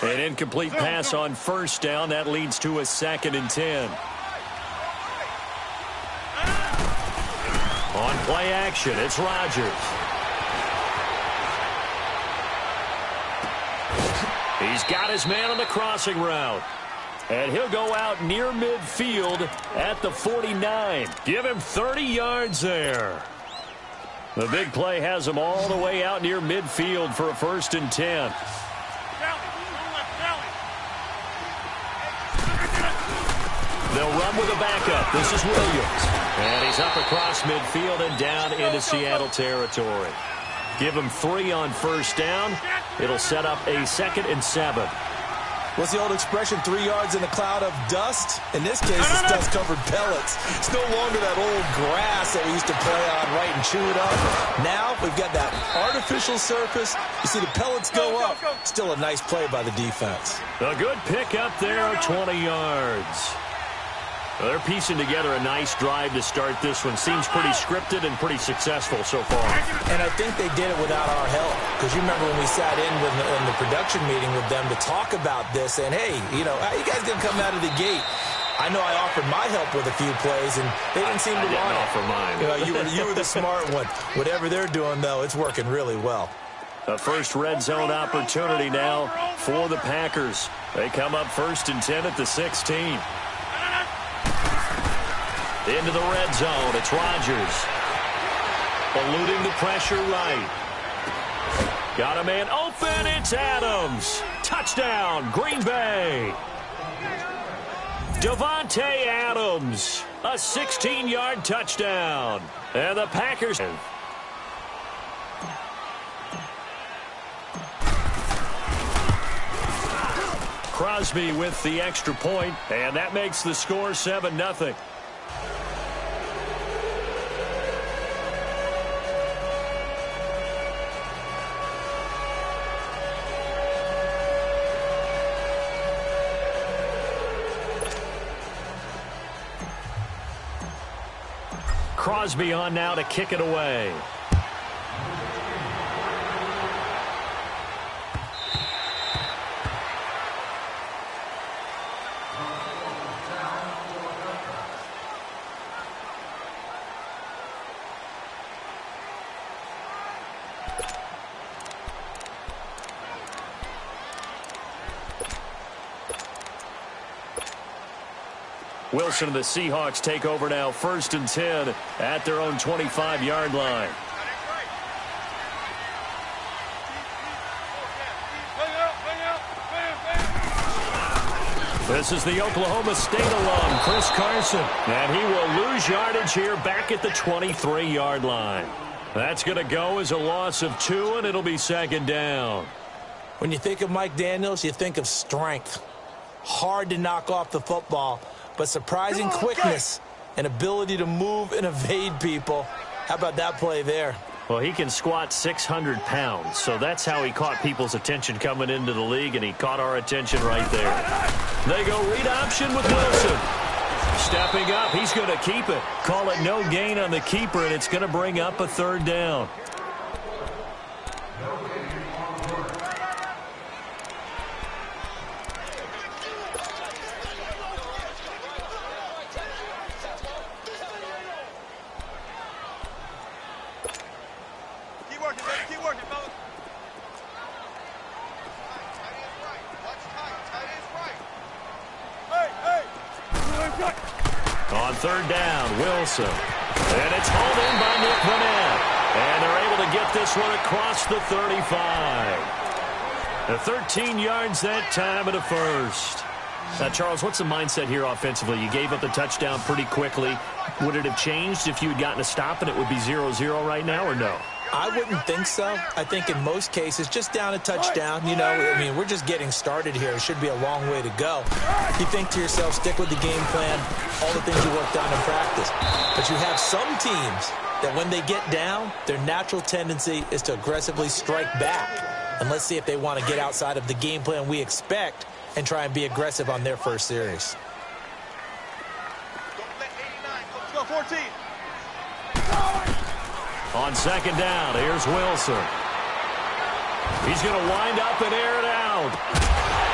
An incomplete pass on first down. That leads to a 2nd and 10. On play action, it's Rodgers. He's got his man on the crossing route. And he'll go out near midfield at the 49. Give him 30 yards there. The big play has him all the way out near midfield for a 1st and 10. They'll run with a backup. This is Williams. And he's up across midfield and down into Seattle territory. Give him 3 on first down. It'll set up a 2nd and 7. What's the old expression, 3 yards in a cloud of dust? In this case, it's dust-covered pellets. It's no longer that old grass that we used to play on, right, and chew it up. Now we've got that artificial surface. You see the pellets go up. Still a nice play by the defense. A good pick up there, 20 yards. Well, they're piecing together a nice drive to start this one. Seems pretty scripted and pretty successful so far. And I think they did it without our help. Because you remember when we sat in the production meeting with them to talk about this, and hey, you know, how you guys going to come out of the gate? I know I offered my help with a few plays, and they didn't seem to want it. I didn't offer mine. You were the smart one. Whatever they're doing, though, it's working really well. A first red zone opportunity now for the Packers. They come up 1st and 10 at the 16. Into the red zone, it's Rodgers. Eluding the pressure right. Got a man open, it's Adams. Touchdown, Green Bay. Davante Adams, a 16-yard touchdown. And the Packers... Crosby with the extra point, and that makes the score 7-0. Crosby on now to kick it away. Wilson and the Seahawks take over now, 1st and 10 at their own 25-yard line. This is the Oklahoma State alum, Chris Carson, and he will lose yardage here back at the 23-yard line. That's going to go as a loss of 2, and it'll be 2nd down. When you think of Mike Daniels, you think of strength. Hard to knock off the football, but surprising quickness and ability to move and evade people. How about that play there? Well, he can squat 600 pounds, so that's how he caught people's attention coming into the league, and he caught our attention right there. They go read option with Wilson. Stepping up, he's going to keep it. Call it no gain on the keeper, and it's going to bring up a 3rd down. On 3rd down, Wilson. And it's hauled in by Nick Vanette. And they're able to get this one across the 35. The 13 yards that time at a 1st. Now, Charles, what's the mindset here offensively? You gave up the touchdown pretty quickly. Would it have changed if you had gotten a stop and it would be 0-0 right now, or no? I wouldn't think so. I think in most cases, just down a touchdown, you know, I mean, we're just getting started here. It should be a long way to go. You think to yourself, stick with the game plan, all the things you worked on in practice. But you have some teams that when they get down, their natural tendency is to aggressively strike back. And let's see if they want to get outside of the game plan we expect and try and be aggressive on their first series. Let's go, 14. On 2nd down, here's Wilson. He's going to wind up and air it out.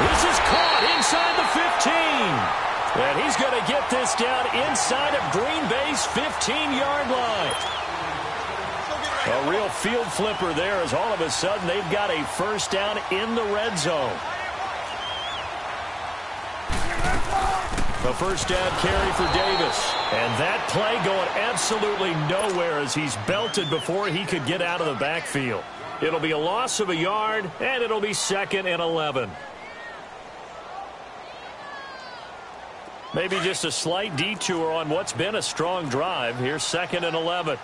This is caught inside the 15. And he's going to get this down inside of Green Bay's 15-yard line. A real field flipper there as all of a sudden they've got a first down in the red zone. A first down carry for Davis. And that play going absolutely nowhere as he's belted before he could get out of the backfield. It'll be a loss of a yard, and it'll be 2nd and 11. Maybe just a slight detour on what's been a strong drive. Here's 2nd and 11.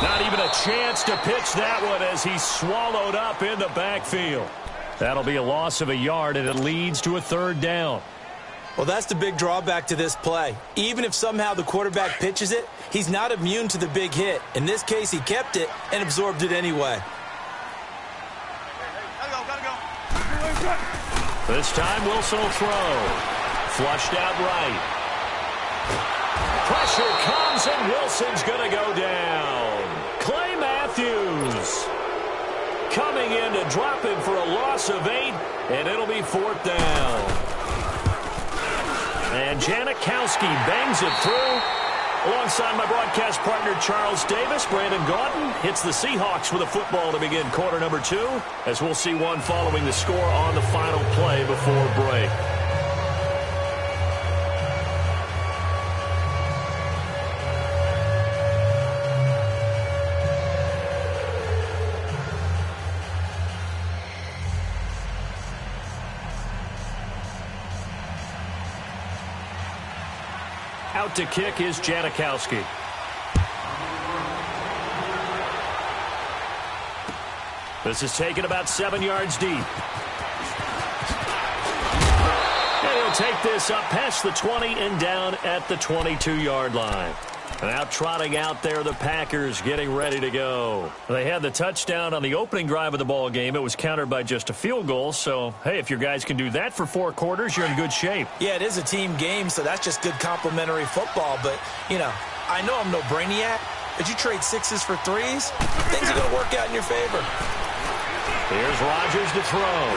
Not even a chance to pitch that one as he's swallowed up in the backfield. That'll be a loss of a yard, and it leads to a 3rd down. Well, that's the big drawback to this play. Even if somehow the quarterback pitches it, he's not immune to the big hit. In this case, he kept it and absorbed it anyway. Gotta go. This time Wilson will throw. Flushed out right. Pressure comes, and Wilson's going to go down. Clay Matthews coming in to drop him for a loss of 8, and it'll be 4th down. And Janikowski bangs it through. Alongside my broadcast partner, Charles Davis, Brandon Gaudin hits the Seahawks with a football to begin quarter number 2, as we'll see one following the score on the final play before break. Out to kick is Janikowski. This is taken about 7 yards deep. And he'll take this up past the 20 and down at the 22-yard line. And out trotting out there, the Packers getting ready to go. They had the touchdown on the opening drive of the ball game. It was countered by just a field goal. So, hey, if your guys can do that for 4 quarters, you're in good shape. Yeah, it is a team game, so that's just good complimentary football. But, you know, I know I'm no brainiac, but you trade 6s for 3s, things are going to work out in your favor. Here's Rodgers to throw.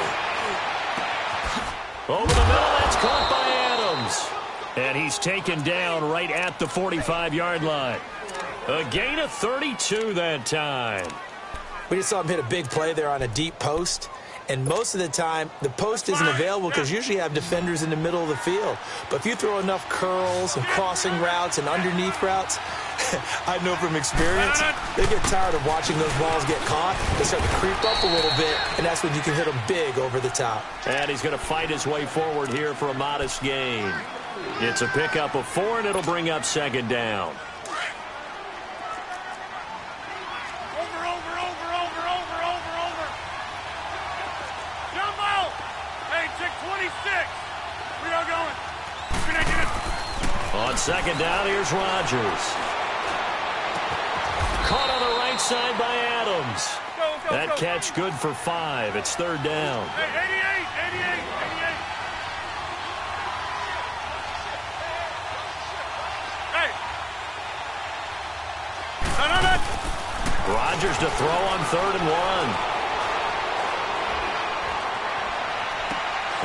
Over the middle, that's caught by Adams. And he's taken down right at the 45-yard line. A gain of 32 that time. We just saw him hit a big play there on a deep post. And most of the time, the post isn't available because usually you have defenders in the middle of the field. But if you throw enough curls and crossing routes and underneath routes, I know from experience, they get tired of watching those balls get caught. They start to creep up a little bit, and that's when you can hit them big over the top. And he's going to fight his way forward here for a modest gain. It's a pickup of 4, and it'll bring up 2nd down. Over. Jumbo! Hey, check 26. We are going. On 2nd down, here's Rodgers. Caught on the right side by Adams. That catch good for 5. It's 3rd down. Hey, 88. Hey. No. Rodgers to throw on 3rd and 1.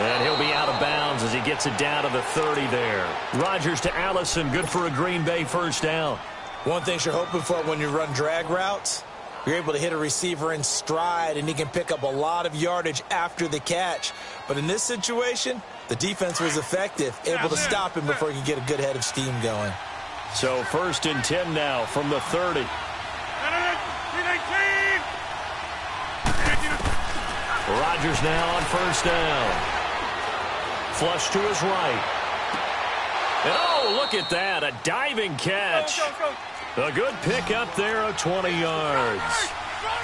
And he'll be out of bounds as he gets it down to the 30 there. Rodgers to Allison, good for a Green Bay first down. One thing you're hoping for when you run drag routes, you're able to hit a receiver in stride, and he can pick up a lot of yardage after the catch. But in this situation, the defense was effective, able to stop him before he could get a good head of steam going. So 1st and 10 now from the 30. Rodgers now on 1st down. Flush to his right. And oh, look at that, a diving catch. A good pickup there of 20 yards.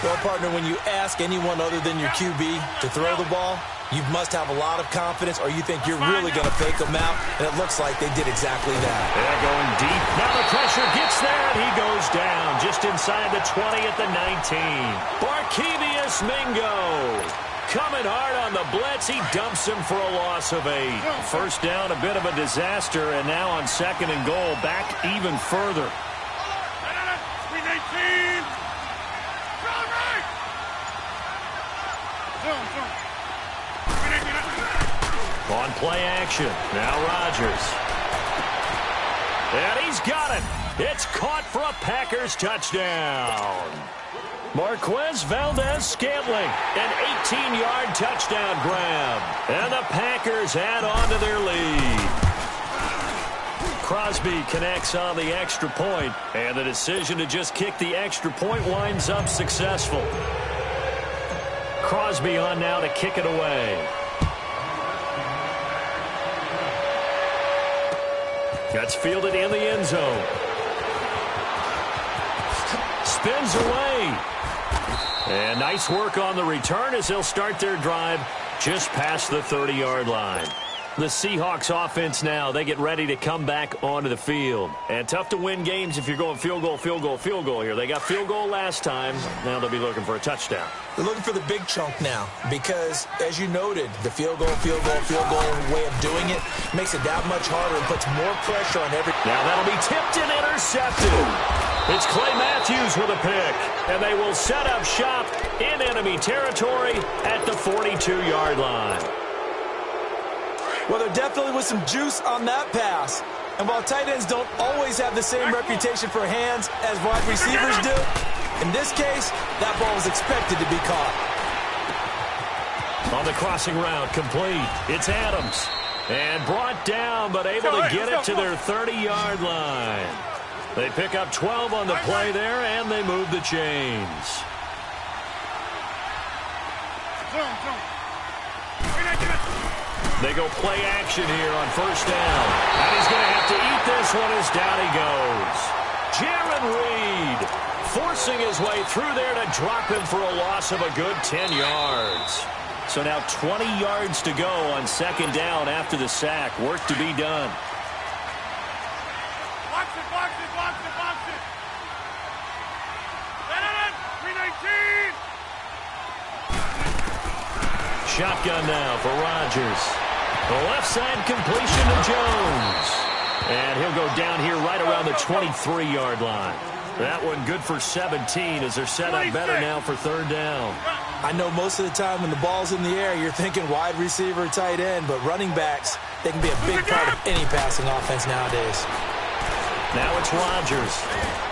Well, partner, when you ask anyone other than your QB to throw the ball, you must have a lot of confidence, or you think you're really going to fake them out, and it looks like they did exactly that. They're going deep. Now the pressure gets there, and he goes down just inside the 20 at the 19. Barkevious Mingo coming hard on the blitz. He dumps him for a loss of 8. First down, a bit of a disaster, and now on 2nd and goal, back even further. On play action, now Rodgers. And he's got it. It's caught for a Packers touchdown. Marquez Valdez-Scantling, an 18-yard touchdown grab. And the Packers add on to their lead. Crosby connects on the extra point, and the decision to just kick the extra point winds up successful. Crosby on now to kick it away. That's fielded in the end zone. Spins away. And nice work on the return as they'll start their drive just past the 30-yard line. The Seahawks offense now, they get ready to come back onto the field. And tough to win games if you're going field goal, field goal, field goal here. They got field goal last time. Now they'll be looking for a touchdown. They're looking for the big chunk now because, as you noted, the field goal way of doing it makes it that much harder and puts more pressure on every... Now that'll be tipped and intercepted. It's Clay Matthews with a pick, and they will set up shop in enemy territory at the 42-yard line. Well, there definitely was some juice on that pass. And while tight ends don't always have the same reputation for hands as wide receivers do, in this case, that ball was expected to be caught. On the crossing route, complete. It's Adams. And brought down, but able to get it to their 30-yard line. They pick up 12 on the play there, and they move the chains. They go play action here on first down. And he's going to have to eat this one as down he goes. Jaron Reed forcing his way through there to drop him for a loss of a good 10 yards. So now 20 yards to go on 2nd down after the sack. Work to be done. Box it, box it, box it, box it. 319. Shotgun now for Rodgers. The left side completion to Jones. And he'll go down here right around the 23-yard line. That one good for 17 as they're set up better now for 3rd down. I know most of the time when the ball's in the air, you're thinking wide receiver, tight end, but running backs, they can be a big part of any passing offense nowadays. Now it's Rodgers.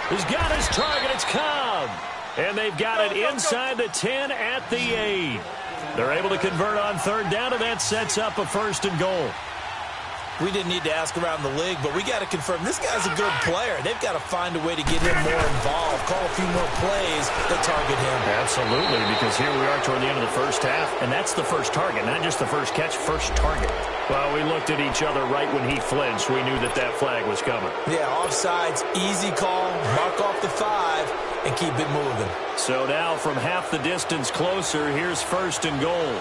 He's got his target. It's Cobb. And they've got it inside the 10 at the 8. They're able to convert on 3rd down, and that sets up a 1st and goal. We didn't need to ask around the league, but we got to confirm this guy's a good player. They've got to find a way to get him more involved, call a few more plays that target him. Absolutely, because here we are toward the end of the first half, and that's the first target, not just the first catch, first target. Well, we looked at each other right when he flinched. We knew that that flag was coming. Yeah, offsides, easy call, mark off the 5, and keep it moving. So now from half the distance closer, here's 1st and goal.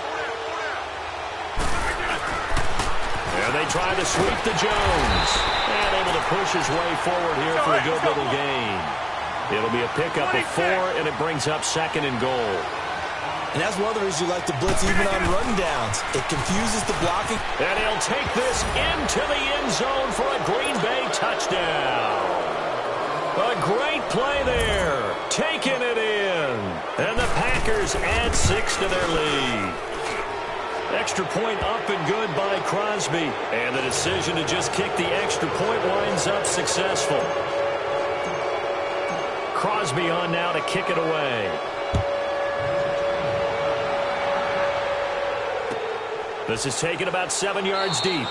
And they try to sweep to Jones. And able to push his way forward here for a good little gain. It'll be a pickup of 4, and it brings up 2nd and goal. And that's one of the reasons you like to blitz even on rundowns. It confuses the blocking. And he'll take this into the end zone for a Green Bay touchdown. A great play there. Taking it in. And the Packers add 6 to their lead. Extra point up and good by Crosby. And the decision to just kick the extra point winds up successful. Crosby on now to kick it away. This is taken about 7 yards deep.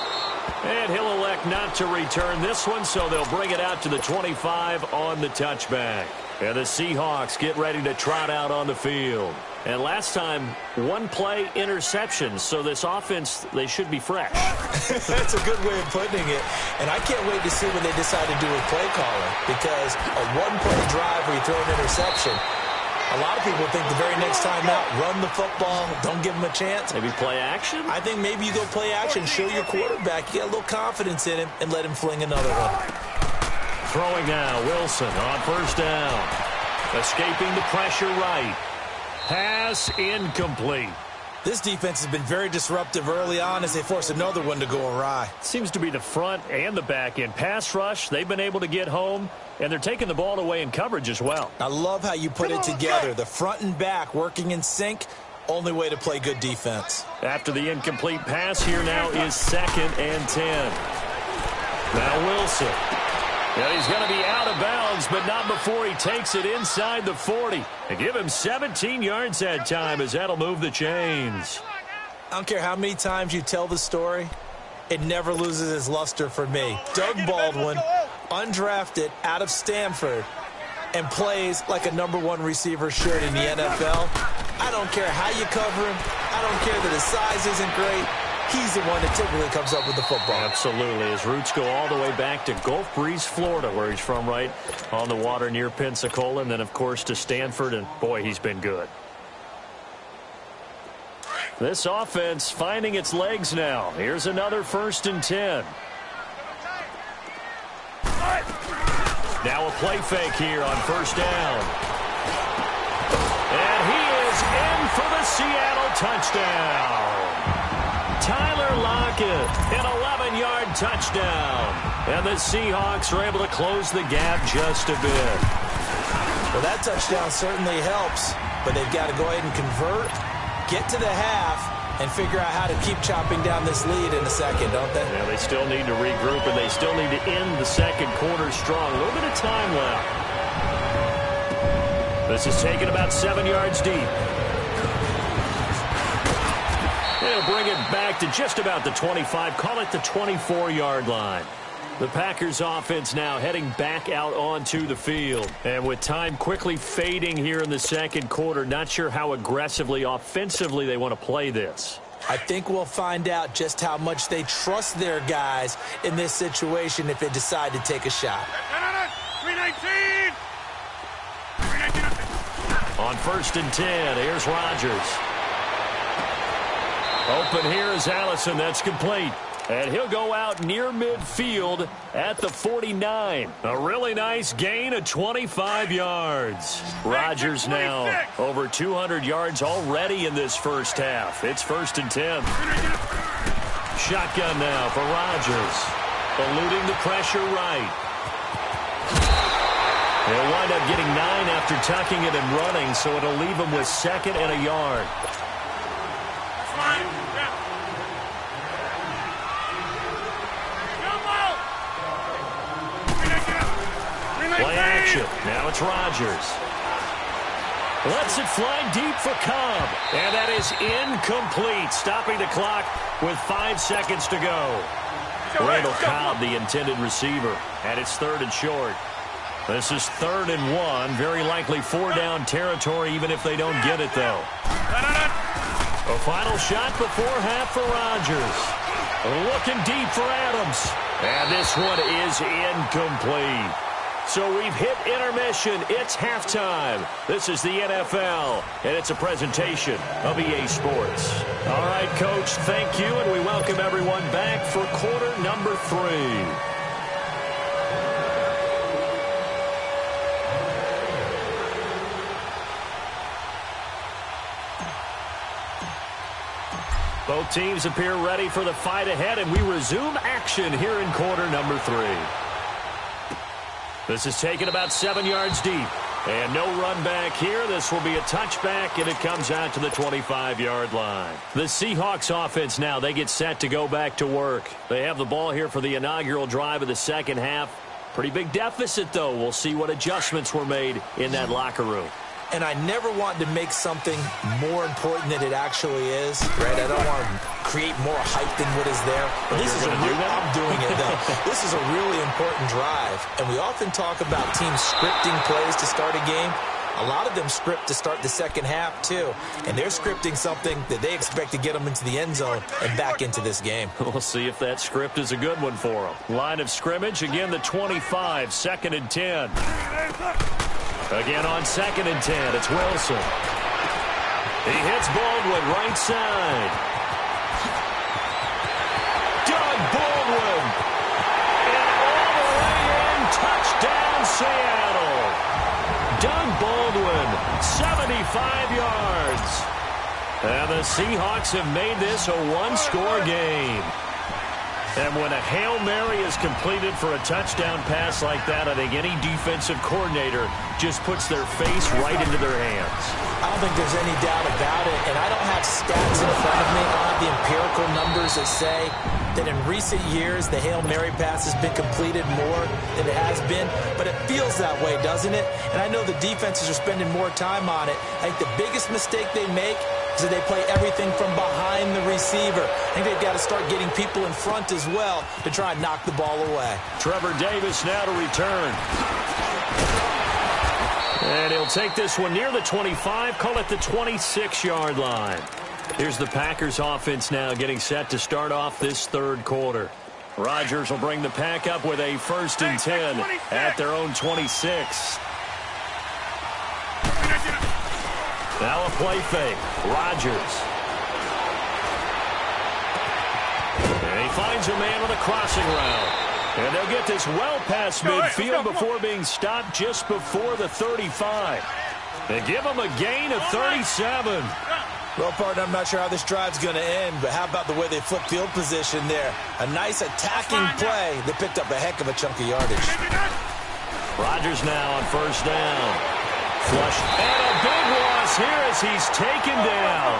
And he'll elect not to return this one, so they'll bring it out to the 25 on the touchback. And the Seahawks get ready to trot out on the field. And last time, 1 play interception, so this offense, they should be fresh. That's a good way of putting it. And I can't wait to see what they decide to do with play calling, because a 1-play drive where you throw an interception, a lot of people think the very next time out, run the football, don't give them a chance. Maybe play action? I think maybe you go play action, show your quarterback, you get a little confidence in him, and let him fling another one. Throwing now, Wilson on 1st down. Escaping the pressure right. Pass incomplete. This defense has been very disruptive early on as they force another one to go awry. Seems to be the front and the back end. Pass rush, they've been able to get home, and they're taking the ball away in coverage as well. I love how you put it together. The front and back working in sync, only way to play good defense. After the incomplete pass, here now is 2nd and 10. Now Wilson. And he's going to be out of bounds, but not before he takes it inside the 40. They give him 17 yards that time as that'll move the chains. I don't care how many times you tell the story, it never loses its luster for me. Doug Baldwin, undrafted out of Stanford, and plays like a #1 receiver should in the NFL. I don't care how you cover him. I don't care that his size isn't great. He's the one that typically comes up with the football. Absolutely. His roots go all the way back to Gulf Breeze, Florida, where he's from, right on the water near Pensacola, and then, of course, to Stanford, and, boy, he's been good. This offense finding its legs now. Here's another 1st and 10. Now a play fake here on 1st down. And he is in for the Seattle touchdown. Tyler Lockett, an 11-yard touchdown. And the Seahawks are able to close the gap just a bit. Well, that touchdown certainly helps, but they've got to go ahead and convert, get to the half, and figure out how to keep chopping down this lead in the second, don't they? Yeah, they still need to regroup, and they still need to end the second quarter strong. A little bit of time left. This is taken about 7 yards deep. They'll bring it back to just about the 25. Call it the 24-yard line. The Packers offense now heading back out onto the field. And with time quickly fading here in the second quarter, not sure how aggressively, offensively they want to play this. I think we'll find out just how much they trust their guys in this situation if they decide to take a shot. 319! On 1st and 10, here's Rodgers. Open here is Allison. That's complete. And he'll go out near midfield at the 49. A really nice gain of 25 yards. Rodgers now over 200 yards already in this first half. It's 1st and 10. Shotgun now for Rodgers. Eluding the pressure right. He'll wind up getting 9 after tucking it and running, so it'll leave him with 2nd and a yard. Play action. Now it's Rodgers. Lets it fly deep for Cobb. And that is incomplete. Stopping the clock with 5 seconds to go. Randall Cobb, the intended receiver. And it's 3rd and short. This is 3rd and 1. Very likely 4-down territory, even if they don't get it, though. A final shot before half for Rodgers. Looking deep for Adams. And this one is incomplete. So we've hit intermission. It's halftime. This is the NFL, and it's a presentation of EA Sports. All right, Coach, thank you, and we welcome everyone back for quarter number 3. Both teams appear ready for the fight ahead, and we resume action here in quarter number 3. This is taken about 7 yards deep. And no run back here. This will be a touchback, and it comes out to the 25-yard line. The Seahawks offense now, they get set to go back to work. They have the ball here for the inaugural drive of the second half. Pretty big deficit, though. We'll see what adjustments were made in that locker room. And I never want to make something more important than it actually is, right? I don't want to create more hype than what is there. But this is I'm doing it, though. This is a really important drive. And we often talk about teams scripting plays to start a game. A lot of them script to start the second half, too. And they're scripting something that they expect to get them into the end zone and back into this game. We'll see if that script is a good one for them. Line of scrimmage, again, the 25, 2nd and 10. Again on 2nd and 10, it's Wilson. He hits Baldwin right side. Doug Baldwin. And all the way in, touchdown Seattle. Doug Baldwin, 75 yards. And the Seahawks have made this a one-score game. And when a Hail Mary is completed for a touchdown pass like that, I think any defensive coordinator just puts their face right into their hands. I don't think there's any doubt about it, and I don't have stats in front of me. I don't have the empirical numbers that say that in recent years the Hail Mary pass has been completed more than it has been, but it feels that way, doesn't it? And I know the defenses are spending more time on it. I think the biggest mistake they make is that they play everything from behind the receiver. I think they've got to start getting people in front as well to try and knock the ball away. Trevor Davis now to return. And he'll take this one near the 25, call it the 26-yard line. Here's the Packers offense now getting set to start off this third quarter. Rodgers will bring the Pack up with a 1st and 10 at their own 26. Now a play fake. Rodgers. And he finds a man on a crossing route. And they'll get this well past midfield before being stopped just before the 35. They give him a gain of 37. Well, partner, I'm not sure how this drive's going to end, but how about the way they flip field position there? A nice attacking play. They picked up a heck of a chunk of yardage. Rodgers now on 1st down. Flush. And a big loss here as he's taken down.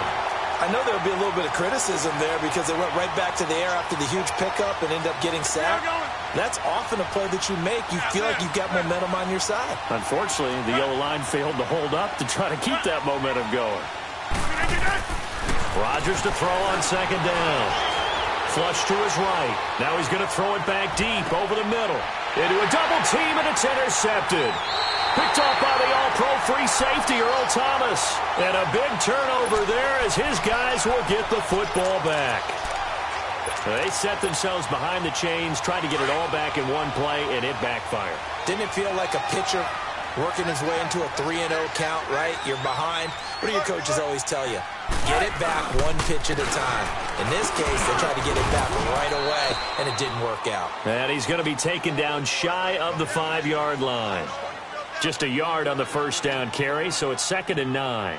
I know there'll be a little bit of criticism there because they went right back to the air after the huge pickup and ended up getting sacked. That's often a play that you make. You feel like you've got momentum on your side. Unfortunately, the O-line failed to hold up to try to keep that momentum going. Rodgers to throw on 2nd down. Flush to his right. Now he's going to throw it back deep over the middle. Into a double team, and it's intercepted. Picked off by the all-pro free safety, Earl Thomas. And a big turnover there as his guys will get the football back. They set themselves behind the chains, tried to get it all back in one play, and it backfired. Didn't it feel like a pitcher working his way into a 3-0 count, right? You're behind. What do your coaches always tell you? Get it back one pitch at a time. In this case, they tried to get it back right away, and it didn't work out. And he's going to be taken down shy of the 5-yard line. Just a yard on the 1st down carry, so it's 2nd and 9.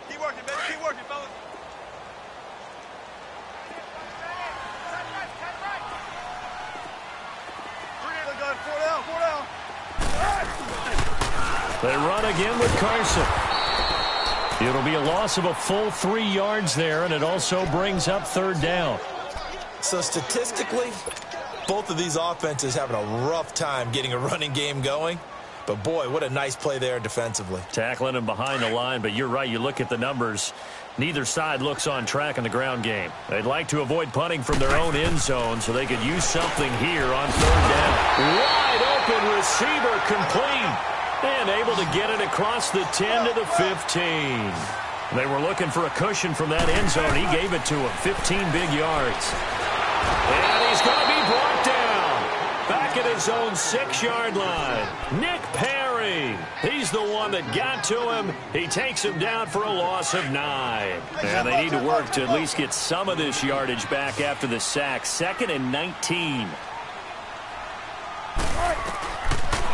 Keep working, baby. Keep working, fellas. Good. 4 down. 4 down. They run again with Carson. It'll be a loss of a full 3 yards there, and it also brings up 3rd down. So statistically, both of these offenses having a rough time getting a running game going. But, boy, what a nice play there defensively. Tackling him behind the line, but you're right. You look at the numbers. Neither side looks on track in the ground game. They'd like to avoid punting from their own end zone so they could use something here on 3rd down. Wide open receiver complete. And able to get it across the 10 to the 15. They were looking for a cushion from that end zone. He gave it to him. 15 big yards. And he's going to be brought down. Back at his own 6-yard line. Nick Perry. He's the one that got to him. He takes him down for a loss of 9. And they need to work to at least get some of this yardage back after the sack. 2nd and 19.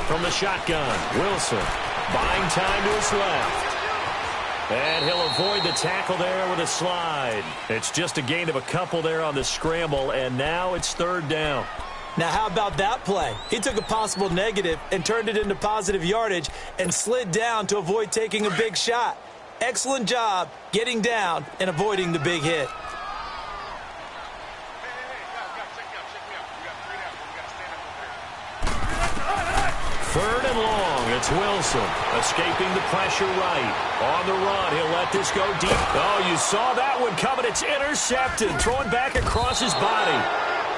From the shotgun, Wilson buying time to his left. And he'll avoid the tackle there with a slide. It's just a gain of a couple there on the scramble, and now it's 3rd down. Now, how about that play? He took a possible negative and turned it into positive yardage and slid down to avoid taking a big shot. Excellent job getting down and avoiding the big hit. 3rd and long. It's Wilson escaping the pressure right. On the run, he'll let this go deep. Oh, you saw that one coming. It's intercepted. Throwing back across his body.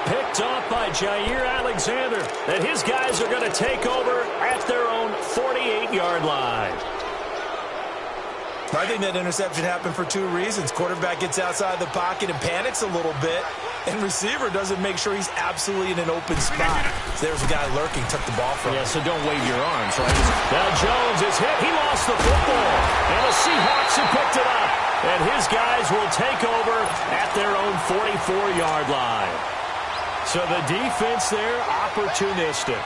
Picked off by Jair Alexander. And his guys are going to take over at their own 48-yard line. I think that interception happened for 2 reasons. Quarterback gets outside the pocket and panics a little bit, and receiver doesn't make sure he's absolutely in an open spot. So there's a guy lurking, took the ball from him. Yeah, so don't wave your arms, right? Now Jones is hit. He lost the football, and the Seahawks have picked it up. And his guys will take over at their own 44-yard line. So the defense there, opportunistic.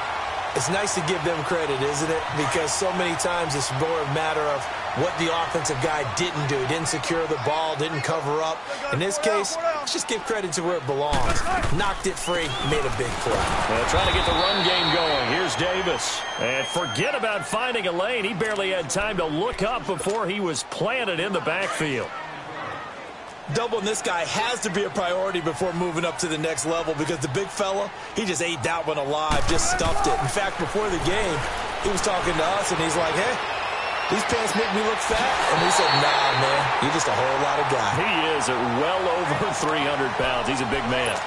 It's nice to give them credit, isn't it? Because so many times it's more a matter of what the offensive guy didn't do. Didn't secure the ball, didn't cover up. In this case, let's just give credit to where it belongs. Knocked it free, made a big play. Well, trying to get the run game going. Here's Davis. And forget about finding a lane. He barely had time to look up before he was planted in the backfield. Doubling this guy has to be a priority before moving up to the next level because the big fella, he just ate that one alive, just stuffed it. In fact, before the game, he was talking to us, and he's like, hey, these pants make me look fat. And we said, nah, man, you're just a whole lot of guy. He is at well over 300 pounds. He's a big man.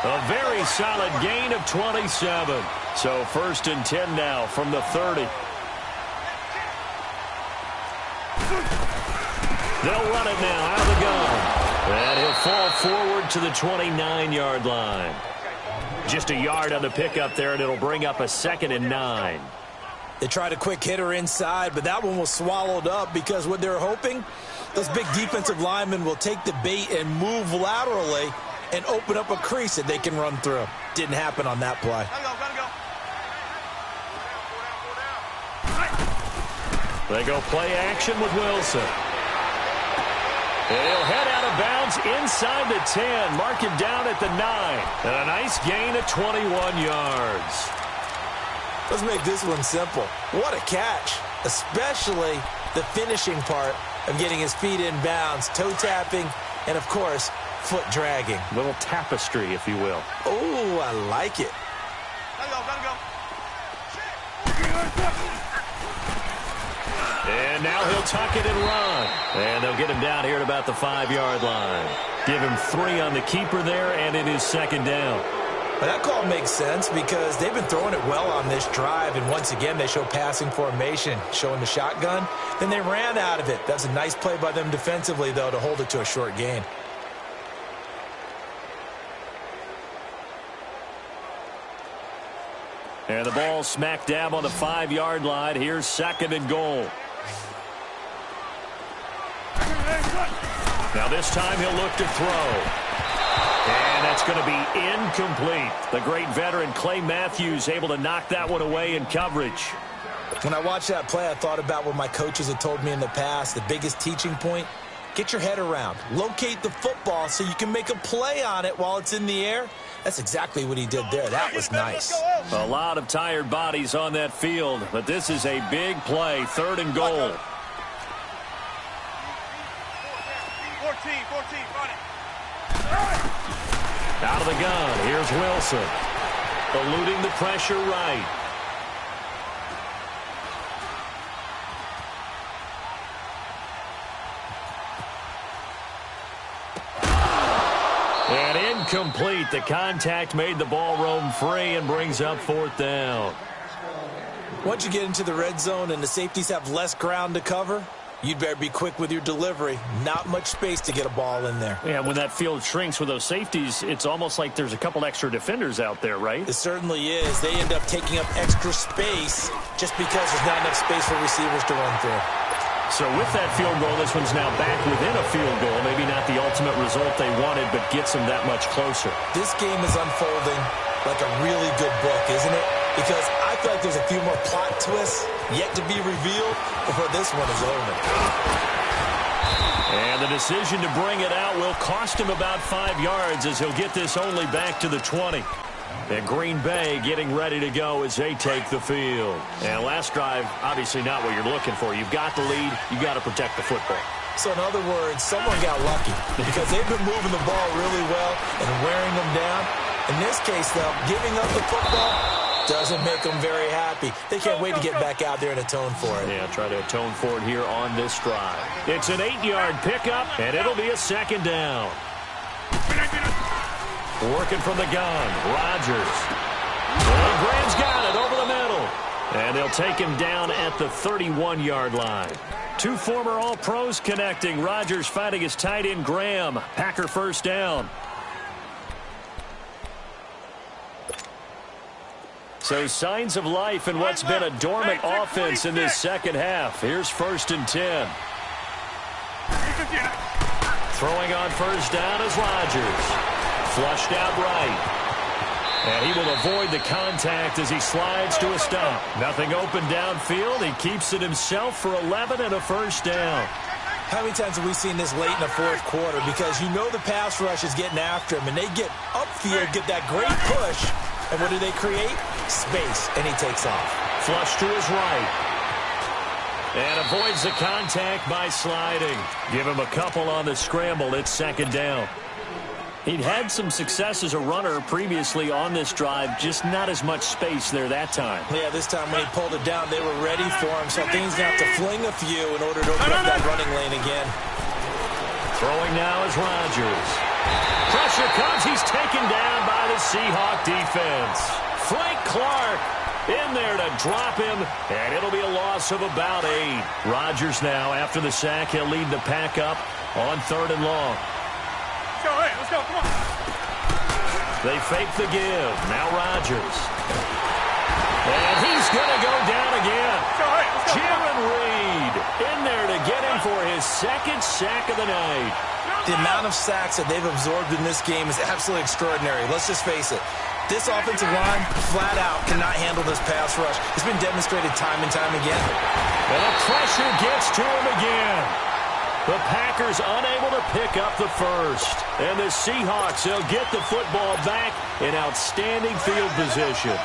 A very solid gain of 27. So 1st and 10 now from the 30. They'll run it now out of the gun. And he'll fall forward to the 29-yard line. Just a yard on the pickup there, and it'll bring up a 2nd and 9. They tried a quick hitter inside, but that one was swallowed up because what they're hoping, those big defensive linemen will take the bait and move laterally and open up a crease that they can run through. Didn't happen on that play. They go play action with Wilson. He'll head out of bounds inside the 10. Mark him down at the 9. And a nice gain of 21 yards. Let's make this one simple. What a catch, especially the finishing part of getting his feet in bounds, toe tapping, and, of course, foot dragging. A little tapestry, if you will. Oh, I like it. And now he'll tuck it and run. And they'll get him down here at about the 5-yard line. Give him 3 on the keeper there, and it is 2nd down. Well, that call makes sense because they've been throwing it well on this drive, and once again they show passing formation, showing the shotgun. Then they ran out of it. That's a nice play by them defensively, though, to hold it to a short gain. And the ball smack dab on the 5-yard line. Here's 2nd and goal. Now this time he'll look to throw. And that's going to be incomplete. The great veteran Clay Matthews able to knock that one away in coverage. When I watched that play, I thought about what my coaches had told me in the past. The biggest teaching point, get your head around. Locate the football so you can make a play on it while it's in the air. That's exactly what he did there. That was nice. A lot of tired bodies on that field, but this is a big play. 3rd and goal. 14, run it. Out of the gun, here's Wilson. Eluding the pressure right. And incomplete. The contact made the ball roam free and brings up 4th down. Once you get into the red zone and the safeties have less ground to cover, you'd better be quick with your delivery. Not much space to get a ball in there. Yeah, when that field shrinks with those safeties, it's almost like there's a couple extra defenders out there, right? It certainly is. They end up taking up extra space just because there's not enough space for receivers to run through. So with that field goal, this one's now back within a field goal. Maybe not the ultimate result they wanted, but gets them that much closer. This game is unfolding like a really good book, isn't it? Because I feel like there's a few more plot twists yet to be revealed before this one is over. And the decision to bring it out will cost him about 5 yards as he'll get this only back to the 20. And Green Bay getting ready to go as they take the field. And last drive, obviously not what you're looking for. You've got the lead. You've got to protect the football. So in other words, someone got lucky because they've been moving the ball really well and wearing them down. In this case, though, giving up the football doesn't make them very happy. They can't wait to get back out there and atone for it. Yeah, try to atone for it here on this drive. It's an 8-yard pickup, and it'll be a 2nd down. Working from the gun, Rodgers. And Graham's got it over the middle. And they'll take him down at the 31-yard line. 2 former All-Pros connecting. Rodgers fighting his tight end, Graham. Packer 1st down. So signs of life in what's been a dormant offense in this second half. Here's 1st and 10. Throwing on first down is Rodgers. Flushed out right. And he will avoid the contact as he slides to a stop. Nothing open downfield. He keeps it himself for 11 and a first down. How many times have we seen this late in the fourth quarter? Because you know the pass rush is getting after him, and they get upfield, get that great push, and what do they create? Space, and he takes off. Flush to his right. And avoids the contact by sliding. Give him a couple on the scramble. It's second down. He'd had some success as a runner previously on this drive, just not as much space there that time. Yeah, this time when he pulled it down, they were ready for him, so I think he's going to have to fling a few in order to open up that running lane again. Throwing now is Rodgers. Pressure comes. He's taken down by the Seahawk defense. Frank Clark in there to drop him, and it'll be a loss of about 8. Rodgers now, after the sack, he'll lead the pack up on 3rd and long. Let's go, come on. They fake the give. Now Rodgers. And he's going to go down again. Jaron Reed in there to get him for his 2nd sack of the night. The amount of sacks that they've absorbed in this game is absolutely extraordinary. Let's just face it. This offensive line, flat out, cannot handle this pass rush. It's been demonstrated time and time again. And the pressure gets to him again. The Packers unable to pick up the first. And the Seahawks, they'll get the football back in outstanding field position.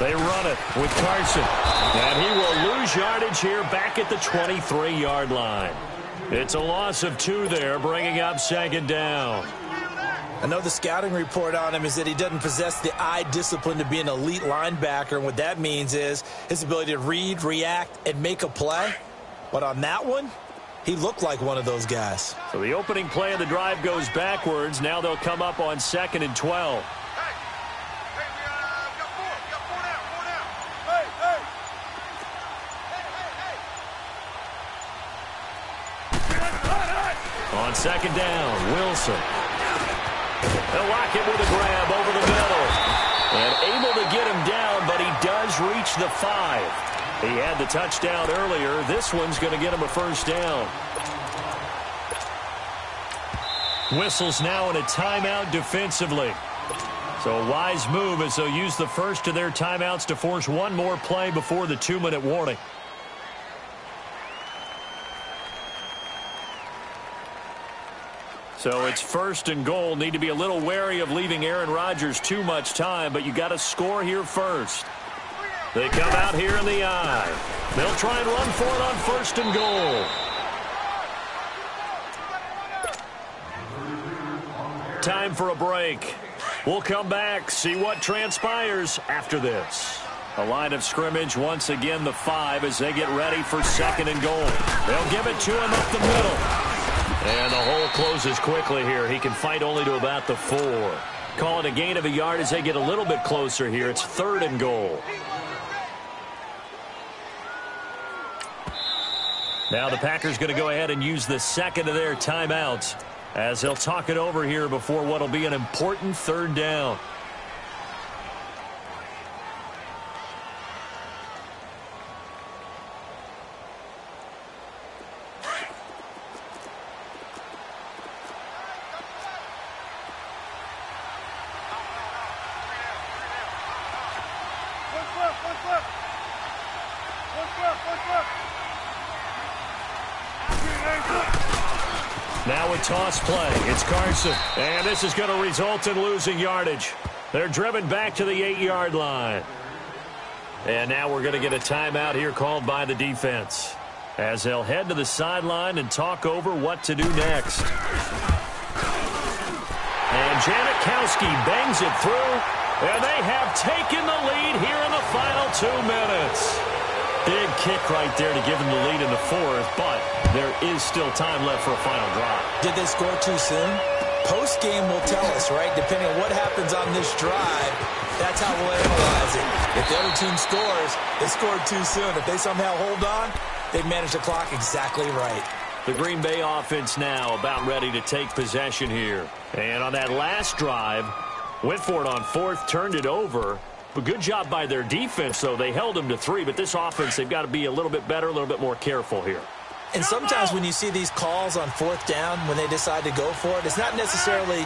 They run it with Carson. And he will lose yardage here back at the 23-yard line. It's a loss of 2 there, bringing up second down. I know the scouting report on him is that he doesn't possess the eye discipline to be an elite linebacker, and what that means is his ability to read, react, and make a play. But on that one, he looked like one of those guys. So the opening play of the drive goes backwards. Now they'll come up on 2nd and 12. On 2nd down, Wilson. They'll lock it with a grab over the middle. And able to get him down, but he does reach the 5. He had the touchdown earlier. This one's going to get him a first down. Whistles now in a timeout defensively. So a wise move as they'll use the first of their timeouts to force one more play before the 2-minute warning. So it's 1st and goal. Need to be a little wary of leaving Aaron Rodgers too much time, but you got to score here first. They come out here in the eye. They'll try and run for it on 1st and goal. Time for a break. We'll come back, see what transpires after this. A line of scrimmage, once again the 5 as they get ready for 2nd and goal. They'll give it to him up the middle. And the hole closes quickly here. He can fight only to about the 4. Call it a gain of a yard as they get a little bit closer here. It's 3rd and goal. Now the Packers going to go ahead and use the 2nd of their timeouts as they'll talk it over here before what will be an important 3rd down. Now a toss play. It's Carson. And this is going to result in losing yardage. They're driven back to the 8-yard line. And now we're going to get a timeout here called by the defense as they'll head to the sideline and talk over what to do next. And Janikowski bangs it through. And they have taken the lead here in the final 2 minutes. Big kick right there to give them the lead in the 4th, but there is still time left for a final drive. Did they score too soon? Post-game will tell us, right? Depending on what happens on this drive, that's how we'll analyze it. If the other team scores, they scored too soon. If they somehow hold on, they manage the clock exactly right. The Green Bay offense now about ready to take possession here. And on that last drive, went for it on 4th, turned it over, But good job by their defense, though. They held them to 3, but this offense, they've got to be a little bit better, a little bit more careful here. And sometimes when you see these calls on 4th down, when they decide to go for it, it's not necessarily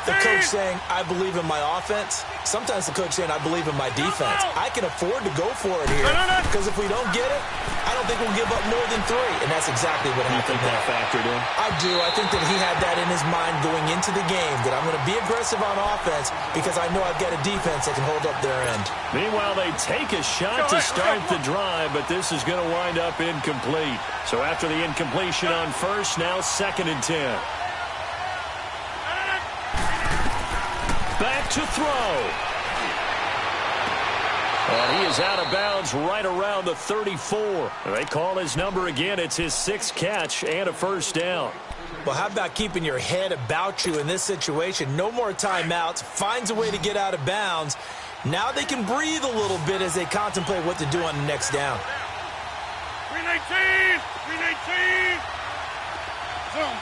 the coach saying, I believe in my offense. Sometimes the coach saying, I believe in my defense. I can afford to go for it here because if we don't get it, I don't think we'll give up more than 3. And that's exactly what happened. You think that factored in? I do. I think that he had that in his mind going into the game, that I'm going to be aggressive on offense because I know I've got a defense that can hold up their end. Meanwhile, they take a shot to start the drive, but this is going to wind up incomplete. So after the incompletion on first, now 2nd and 10. Back to throw. And he is out of bounds right around the 34. They call his number again. It's his 6th catch and a 1st down. Well, how about keeping your head about you in this situation? No more timeouts. Finds a way to get out of bounds. Now they can breathe a little bit as they contemplate what to do on the next down. 319! 319! Zone.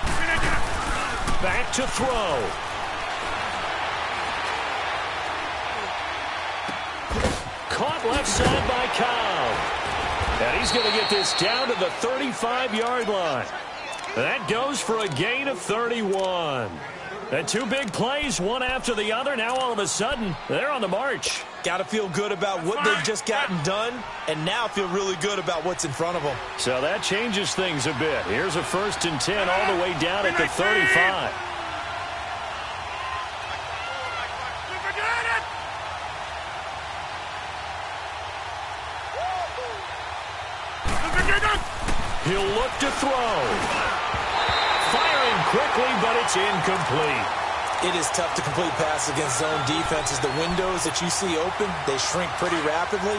319! Back to throw. Caught left side by Cobb. And he's going to get this down to the 35-yard line. That goes for a gain of 31. And 2 big plays, one after the other. Now all of a sudden, they're on the march. Got to feel good about what they've just gotten done, and now feel really good about what's in front of them. So that changes things a bit. Here's a 1st and 10 all the way down at the 35. He'll look to throw. Firing quickly, but it's incomplete. It is tough to complete passes against zone defenses. The windows that you see open, they shrink pretty rapidly.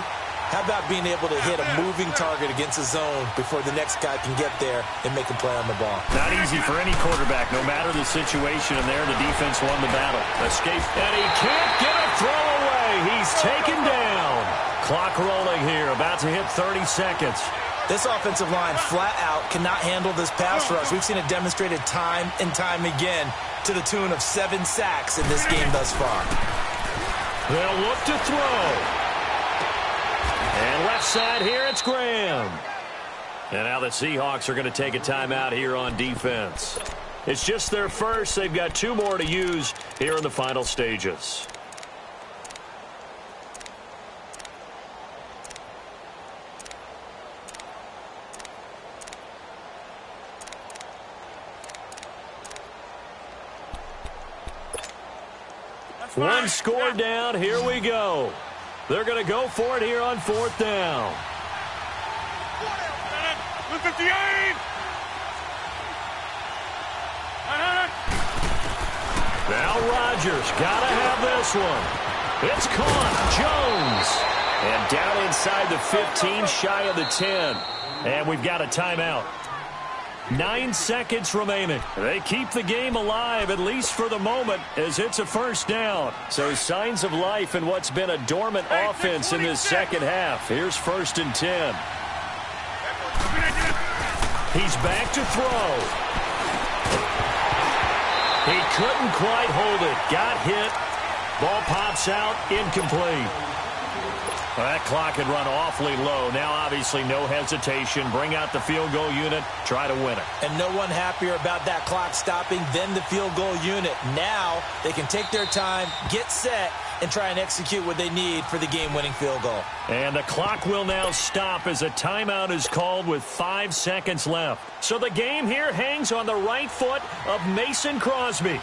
How about being able to hit a moving target against a zone before the next guy can get there and make a play on the ball? Not easy for any quarterback, no matter the situation. And there, the defense won the battle. Escape, and he can't get a throw away. He's taken down. Clock rolling here, about to hit 30 seconds. This offensive line flat out cannot handle this pass rush. We've seen it demonstrated time and time again to the tune of 7 sacks in this game thus far. They'll look to throw. And left side here, it's Graham. And now the Seahawks are going to take a timeout here on defense. It's just their first. They've got 2 more to use here in the final stages. One score down. Here we go. They're going to go for it here on 4th down. 158! Now Rodgers got to have this one. It's caught. Jones. And down inside the 15, shy of the 10. And we've got a timeout. 9 seconds remaining. They keep the game alive, at least for the moment, as it's a 1st down. So signs of life in what's been a dormant offense in this second half. Here's 1st and 10. He's back to throw. He couldn't quite hold it. Got hit. Ball pops out. Incomplete. That clock had run awfully low. Now, obviously, no hesitation. Bring out the field goal unit. Try to win it. And no one happier about that clock stopping than the field goal unit. Now they can take their time, get set, and try and execute what they need for the game-winning field goal. And the clock will now stop as a timeout is called with 5 seconds left. So the game here hangs on the right foot of Mason Crosby.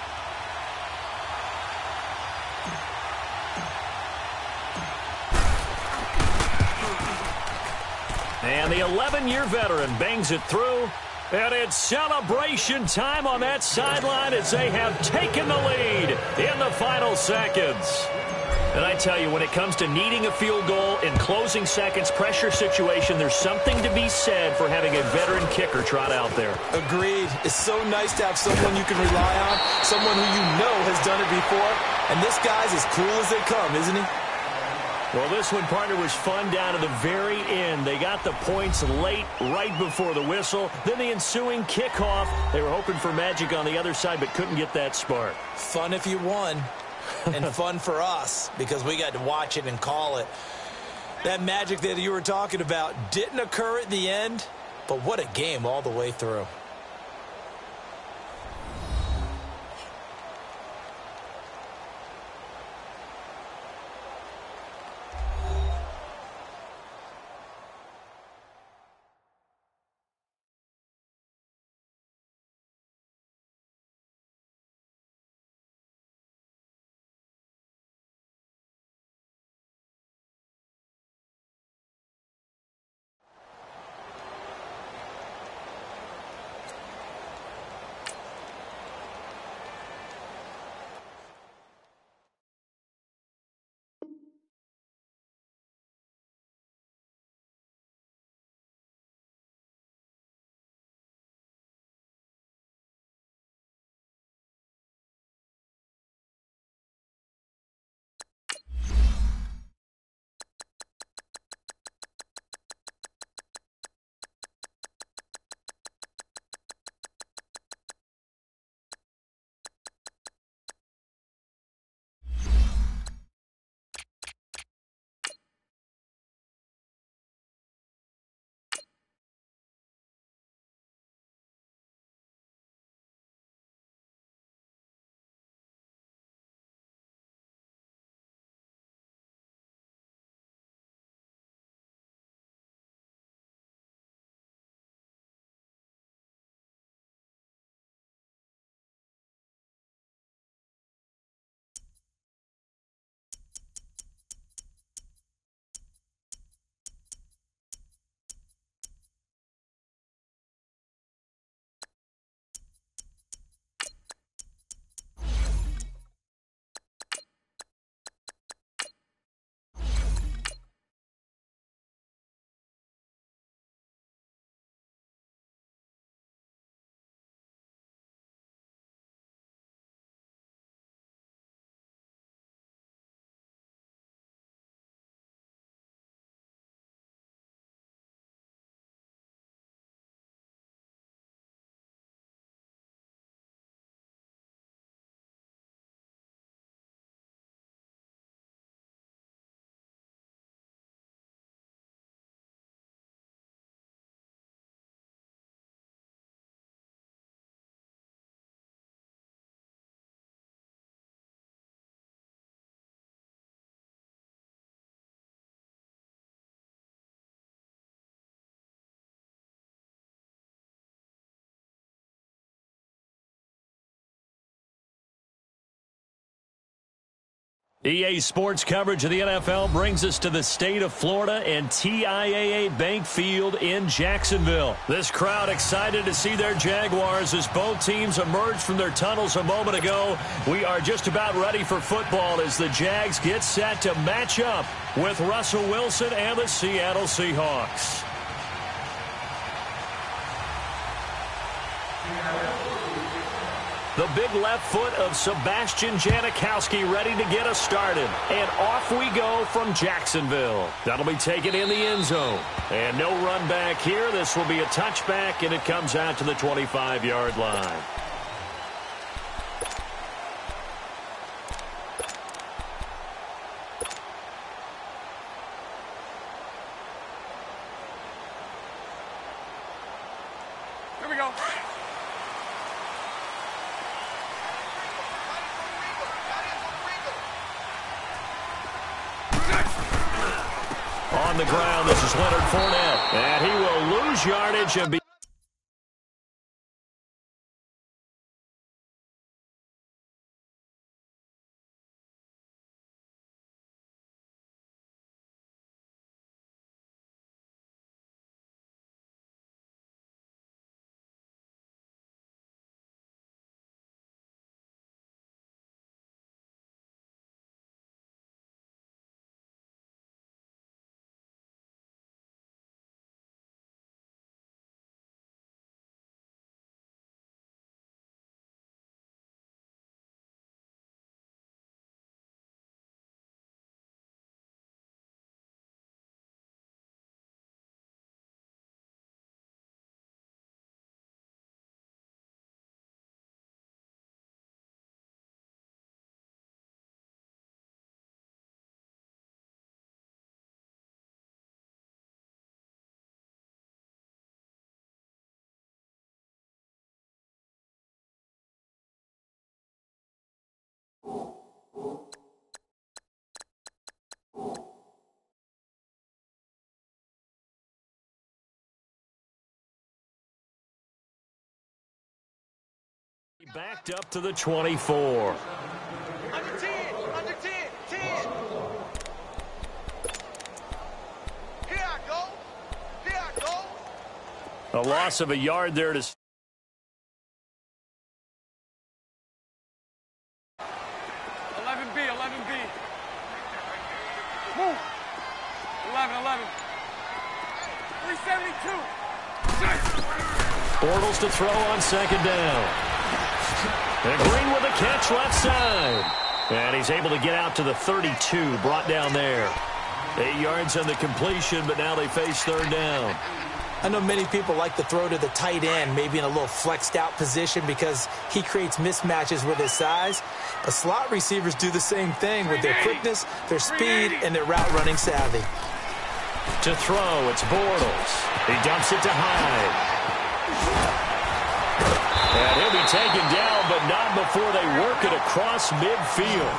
And the 11-year veteran bangs it through. And it's celebration time on that sideline as they have taken the lead in the final seconds. And I tell you, when it comes to needing a field goal in closing seconds, pressure situation, there's something to be said for having a veteran kicker trot out there. Agreed. It's so nice to have someone you can rely on, someone who you know has done it before. And this guy's as cool as they come, isn't he? Well, this one, partner, was fun down to the very end. They got the points late, right before the whistle. Then the ensuing kickoff. They were hoping for magic on the other side, but couldn't get that spark. Fun if you won. and fun for us because we got to watch it and call it. That magic that you were talking about didn't occur at the end, but what a game all the way through. EA Sports coverage of the NFL brings us to the state of Florida and TIAA Bank Field in Jacksonville. This crowd excited to see their Jaguars as both teams emerged from their tunnels a moment ago. We are just about ready for football as the Jags get set to match up with Russell Wilson and the Seattle Seahawks. The big left foot of Sebastian Janikowski ready to get us started. And off we go from Jacksonville. That'll be taken in the end zone. And no run back here. This will be a touchback, and it comes out to the 25-yard line. Here we go. On the ground, this is Leonard Fournette. And he will lose yardage and be Backed up to the 24. Under 10, under 10, 10. Here I go. Here I go. A loss of a yard there to... 11B, 11B. Move. 11. 372. Bortles to throw on second down. And Green with a catch left side. And he's able to get out to the 32, brought down there. 8 yards on the completion, but now they face third down. I know many people like to throw to the tight end, maybe in a little flexed out position because he creates mismatches with his size. But slot receivers do the same thing with their quickness, their speed, and their route running savvy. To throw, it's Bortles. He dumps it to Hyde. And he'll be taken down, but not before they work it across midfield.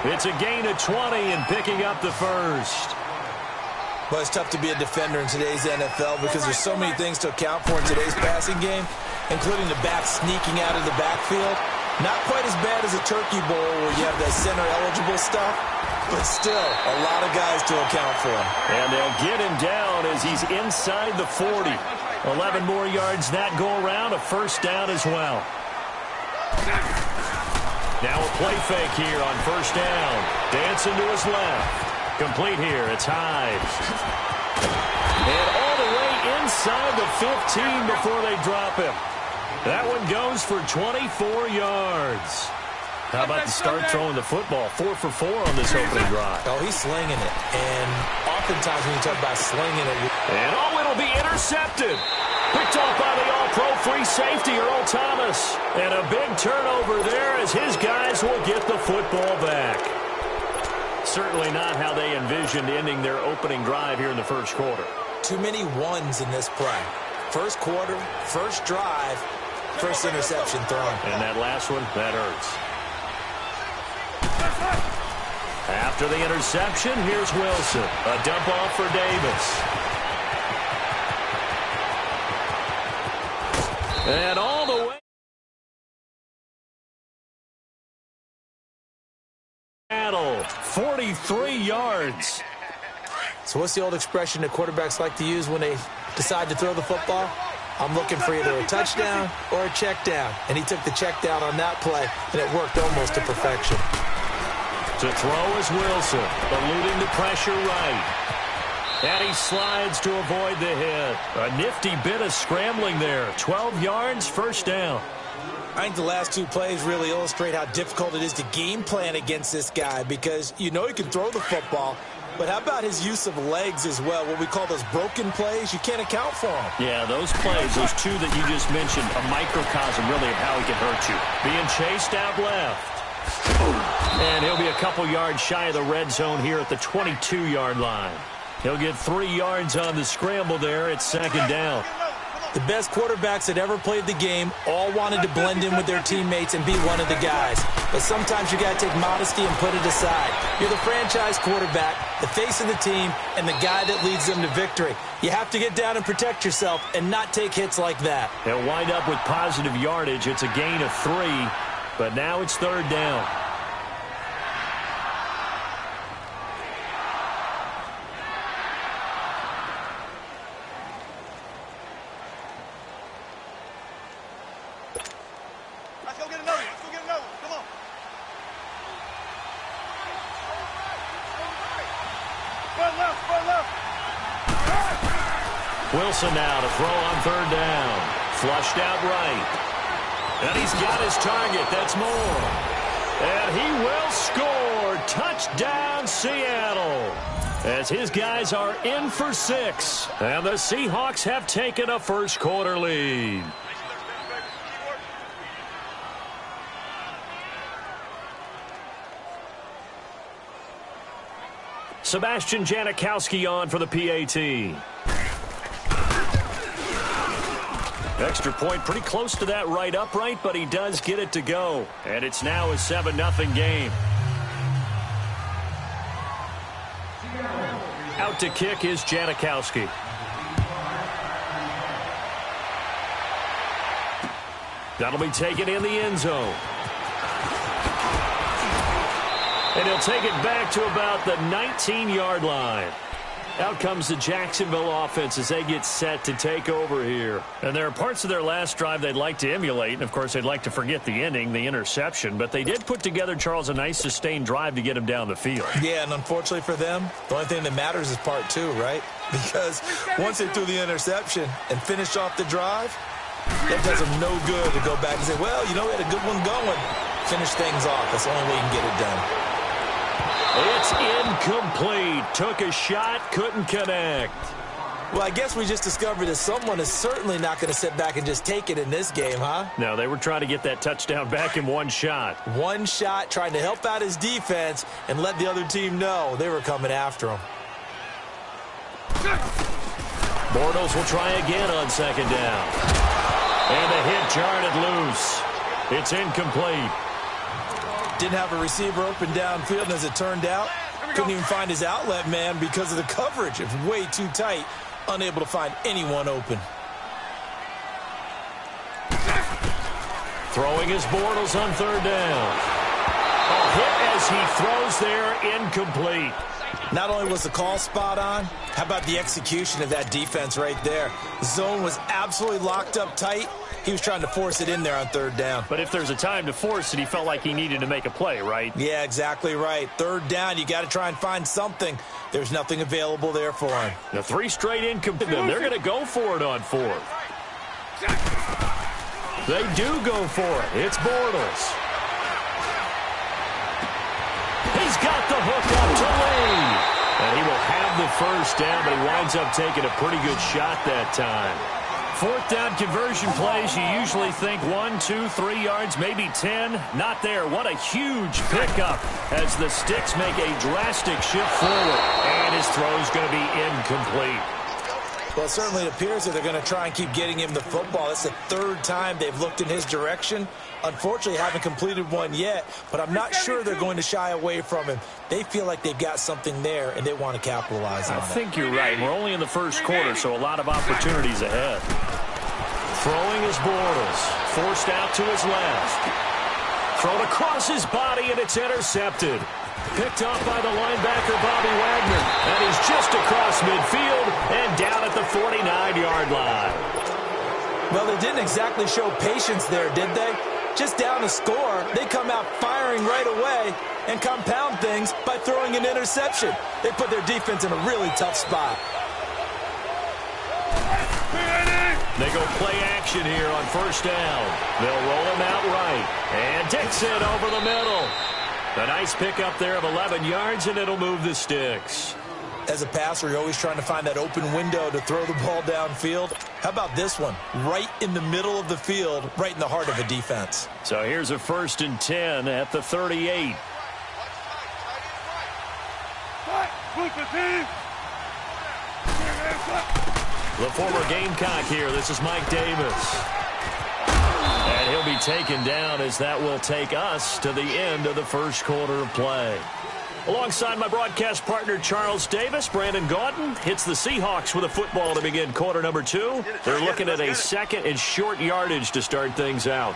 It's a gain of 20 and picking up the first. Well, it's tough to be a defender in today's NFL because there's so many things to account for in today's passing game, including the back sneaking out of the backfield. Not quite as bad as a turkey bowl where you have that center-eligible stuff, but still a lot of guys to account for. And they'll get him down as he's inside the 40. 11 more yards that go around, a first down as well. Now a play fake here on first down. Dancing to his left. Complete here, it's Hyde. And all the way inside the 15 before they drop him. That one goes for 24 yards. How about the start throwing the football? 4 for 4 on this opening drive. Oh, he's slinging it. And oftentimes when you talk about slinging it... And it'll be intercepted. Picked off by the all-pro free safety, Earl Thomas. And a big turnover there as his guys will get the football back. Certainly not how they envisioned ending their opening drive here in the first quarter. Too many ones in this play. First quarter, first drive, first interception thrown. And that last one, that hurts. After the interception, here's Wilson. A dump off for Davis. And all the way. 43 yards. So what's the old expression that quarterbacks like to use when they decide to throw the football? I'm looking for either a touchdown or a check down. And he took the check down on that play, and it worked almost to perfection. To throw is Wilson, eluding the pressure right. And he slides to avoid the hit. A nifty bit of scrambling there. 12 yards, first down. I think the last two plays really illustrate how difficult it is to game plan against this guy because you know he can throw the football, but how about his use of legs as well, what we call those broken plays? You can't account for them. Yeah, those plays, those two that you just mentioned, a microcosm really of how he can hurt you. Being chased out left. And he'll be a couple yards shy of the red zone here at the 22-yard line. He'll get 3 yards on the scramble there. It's second down. The best quarterbacks that ever played the game all wanted to blend in with their teammates and be one of the guys. But sometimes you got to take modesty and put it aside. You're the franchise quarterback, the face of the team, and the guy that leads them to victory. You have to get down and protect yourself and not take hits like that. They'll wind up with positive yardage. It's a gain of 3, but now it's third down. Wilson now to throw on third down. Flushed out right. And he's got his target. That's more. And he will score. Touchdown, Seattle. As his guys are in for 6. And the Seahawks have taken a first quarter lead. Sebastian Janikowski on for the PAT. Extra point pretty close to that right upright, but he does get it to go. And it's now a 7-0 game. Out to kick is Janikowski. That'll be taken in the end zone. And he'll take it back to about the 19-yard line. Out comes the Jacksonville offense as they get set to take over here. And there are parts of their last drive they'd like to emulate. And, of course, they'd like to forget the ending, the interception. But they did put together, Charles, a nice sustained drive to get him down the field. Yeah, and unfortunately for them, the only thing that matters is part two, right? Because once they threw the interception and finished off the drive, that does them no good to go back and say, well, you know, we had a good one going. Finish things off. That's the only way you can get it done. It's incomplete. Took a shot, couldn't connect. Well, I guess we just discovered that someone is certainly not going to sit back and just take it in this game, huh? No, they were trying to get that touchdown back in one shot. One shot, trying to help out his defense and let the other team know they were coming after him. Bortles will try again on second down. And the hit jarred it loose. It's incomplete. Didn't have a receiver open downfield, and as it turned out, couldn't even find his outlet man because of the coverage. It's way too tight, unable to find anyone open. Throwing his Bortles on third down. A hit as he throws there, incomplete. Not only was the call spot on, how about the execution of that defense right there? The zone was absolutely locked up tight. He was trying to force it in there on third down. But if there's a time to force it, he felt like he needed to make a play, right? Yeah, exactly right. Third down, you got to try and find something. There's nothing available there for him. The three straight incomplete. They're going to go for it on fourth. They do go for it. It's Bortles. He's got the hook up to Lee. And he will have the first down, but he winds up taking a pretty good shot that time. Fourth down conversion plays, you usually think 1, 2, 3 yards, maybe 10. Not there. What a huge pickup as the Sticks make a drastic shift forward. And his throw is going to be incomplete. Well, it certainly appears that they're going to try and keep getting him the football. That's the third time they've looked in his direction. Unfortunately, haven't completed one yet, but I'm not sure they're going to shy away from him. They feel like they've got something there, and they want to capitalize on it. I think you're right. We're only in the first quarter, so a lot of opportunities ahead. Throwing his Bortles. Forced out to his left. Thrown across his body, and it's intercepted. Picked off by the linebacker, Bobby Wagner. And he's just across midfield and down at the 49-yard line. Well, they didn't exactly show patience there, did they? Just down a score, they come out firing right away and compound things by throwing an interception. They put their defense in a really tough spot. They go play action here on first down. They'll roll him out right. And Dixon over the middle. A nice pickup there of 11 yards, and it'll move the Sticks. As a passer, you're always trying to find that open window to throw the ball downfield. How about this one? Right in the middle of the field, right in the heart of a defense. So here's a 1st and 10 at the 38. The former Gamecock here. This is Mike Davis. And he'll be taken down as that will take us to the end of the first quarter of play. Alongside my broadcast partner, Charles Davis, Brandon Gaudin hits the Seahawks with a football to begin quarter number 2. They're looking at a second and short yardage to start things out.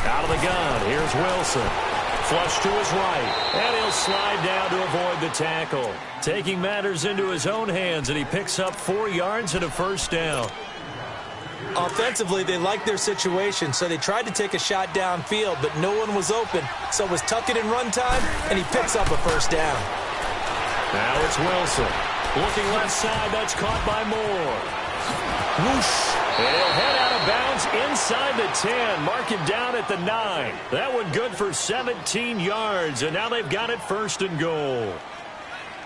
Out of the gun, here's Wilson. Flush to his right, and he'll slide down to avoid the tackle. Taking matters into his own hands, and he picks up 4 yards and a first down. Offensively, they liked their situation, so they tried to take a shot downfield, but no one was open. So it was tuck it in run time, and he picks up a first down. Now it's Wilson. Looking left side, that's caught by Moore. Whoosh. And he'll head out of bounds inside the 10. Mark him down at the 9. That one good for 17 yards, and now they've got it 1st and goal.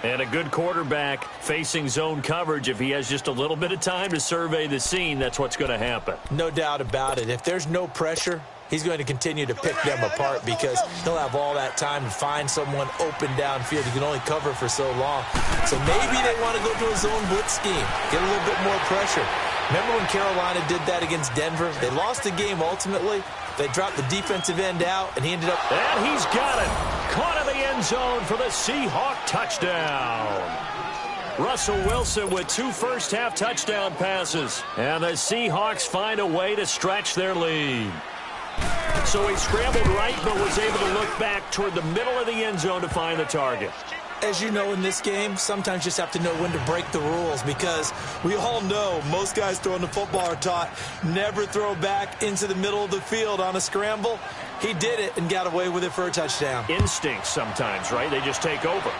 And a good quarterback facing zone coverage. If he has just a little bit of time to survey the scene, that's what's going to happen. No doubt about it. If there's no pressure, he's going to continue to pick them apart because he'll have all that time to find someone open downfield. He can only cover for so long. So maybe they want to go to a zone blitz scheme, get a little bit more pressure. Remember when Carolina did that against Denver? They lost the game ultimately. They dropped the defensive end out, and he ended up... And he's got it. Caught in the end zone for the Seahawk touchdown. Russell Wilson with 2 first-half touchdown passes. And the Seahawks find a way to stretch their lead. So he scrambled right, but was able to look back toward the middle of the end zone to find the target. As you know, in this game, sometimes you just have to know when to break the rules, because we all know most guys throwing the football are taught never throw back into the middle of the field on a scramble. He did it and got away with it for a touchdown. Instincts sometimes, right? They just take over.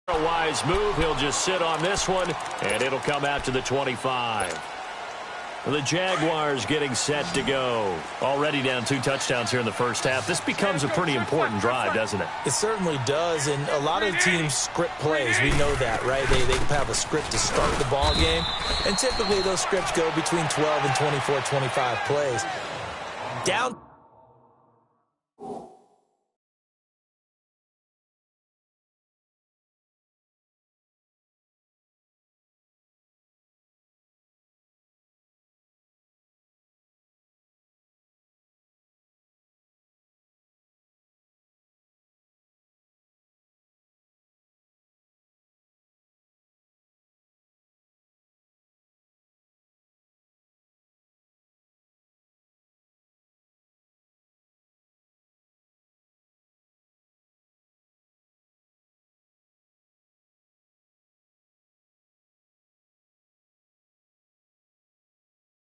A wise move. He'll just sit on this one, and it'll come out to the 25. The Jaguars getting set to go. Already down 2 touchdowns here in the first half. This becomes a pretty important drive, doesn't it? It certainly does, and a lot of teams script plays. We know that, right? They have a script to start the ball game, and typically those scripts go between 12 and 24, 25 plays. Down.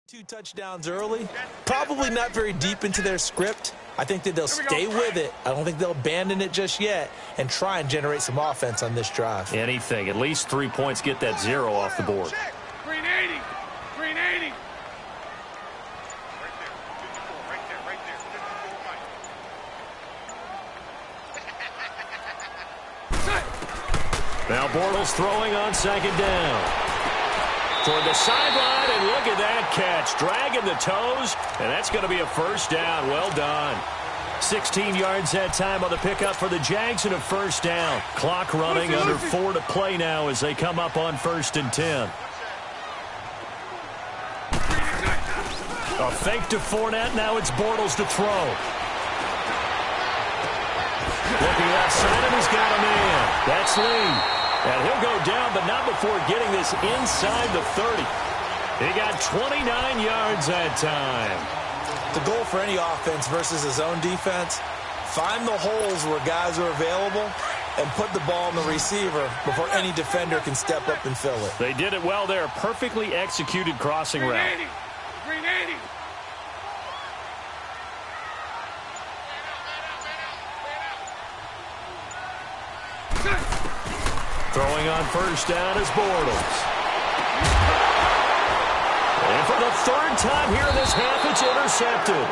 Two touchdowns early, probably not very deep into their script. I think that they'll stay with it. I don't think they'll abandon it just yet and try and generate some offense on this drive. Anything. At least 3 points, get that 0 off the board. Green 80. Green 80. Now Bortles throwing on 2nd down. Toward the sideline, and look at that catch. Dragging the toes, and that's going to be a first down. Well done. 16 yards that time on the pickup for the Jags and a first down. Clock running under 4 to play now as they come up on 1st and 10. A fake to Fournette. Now it's Bortles to throw. Looking outside him, he's got a man. That's Lee. And he'll go down, but not before getting this inside the 30. He got 29 yards that time. The goal for any offense versus his own defense, find the holes where guys are available and put the ball in the receiver before any defender can step up and fill it. They did it well there. Perfectly executed crossing route. Green 80. Throwing on 1st down is Bortles. And for the 3rd time here in this half, it's intercepted.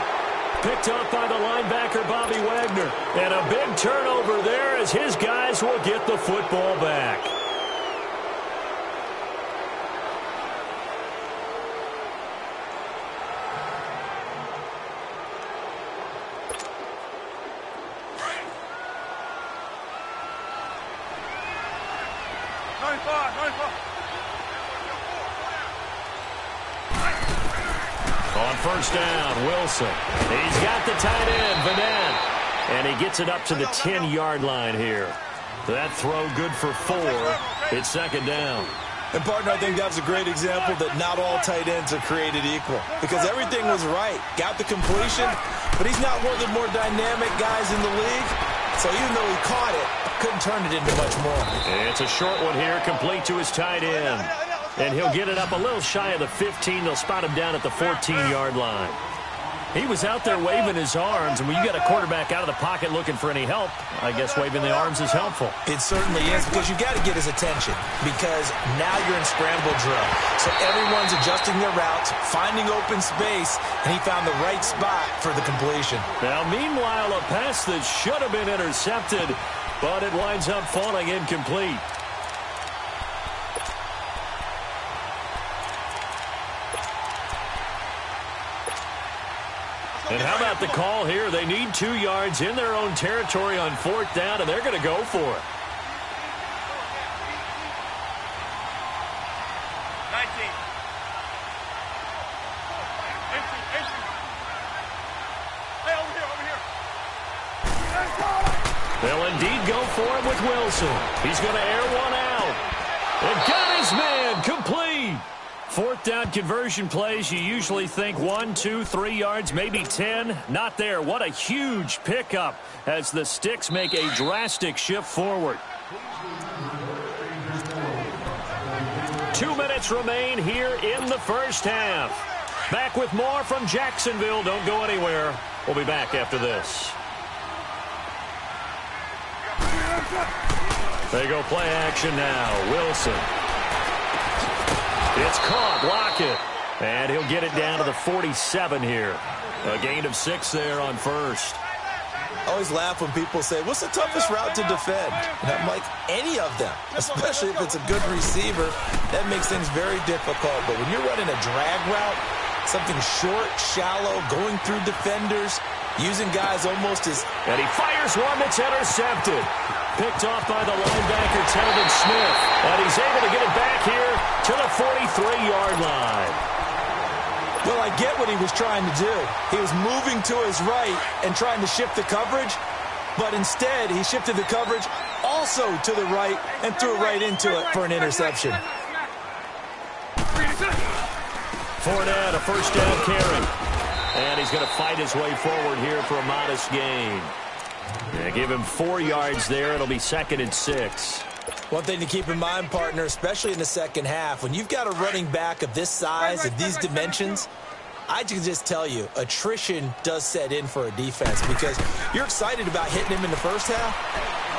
Picked up by the linebacker, Bobby Wagner. And a big turnover there as his guys will get the football back. On 1st down, Wilson. He's got the tight end, Vanette. And he gets it up to the 10-yard line here. That throw good for 4. It's 2nd down. And, partner, I think that was a great example that not all tight ends are created equal, because everything was right. Got the completion, but he's not one of the more dynamic guys in the league. So even though he caught it, couldn't turn it into much more. It's a short one here, complete to his tight end. And he'll get it up a little shy of the 15. They'll spot him down at the 14-yard line. He was out there waving his arms, and when you got a quarterback out of the pocket looking for any help, I guess waving the arms is helpful. It certainly is, because you got to get his attention, because now you're in scramble drill. So everyone's adjusting their routes, finding open space, and he found the right spot for the completion. Now, meanwhile, a pass that should have been intercepted, but it winds up falling incomplete. And how about the call here? They need 2 yards in their own territory on 4th down, and they're going to go for it. 19. Hey, over here. for him with Wilson. He's going to air one out. And got his man complete. Fourth down conversion plays, you usually think 1, 2, 3 yards, maybe 10. Not there. What a huge pickup as the Sticks make a drastic shift forward. 2 minutes remain here in the first half. Back with more from Jacksonville. Don't go anywhere. We'll be back after this. They go play action now. Wilson. It's caught. Lockett. And he'll get it down to the 47 here. A gain of 6 there on first. I always laugh when people say, what's the toughest route to defend? And I'm like, any of them, especially if it's a good receiver. That makes things very difficult. But when you're running a drag route, something short, shallow, going through defenders, using guys almost as... And he fires one that's intercepted. Picked off by the linebacker, Telvin Smith. And he's able to get it back here to the 43-yard line. Well, I get what he was trying to do. He was moving to his right and trying to shift the coverage, but instead he shifted the coverage also to the right and threw it right into it for an interception. Fournette, a first down carry. And he's going to fight his way forward here for a modest gain. Yeah, give him 4 yards there. It'll be 2nd and 6. One thing to keep in mind, partner, especially in the second half, when you've got a running back of this size, of these dimensions, I can just tell you, attrition does set in for a defense because you're excited about hitting him in the first half.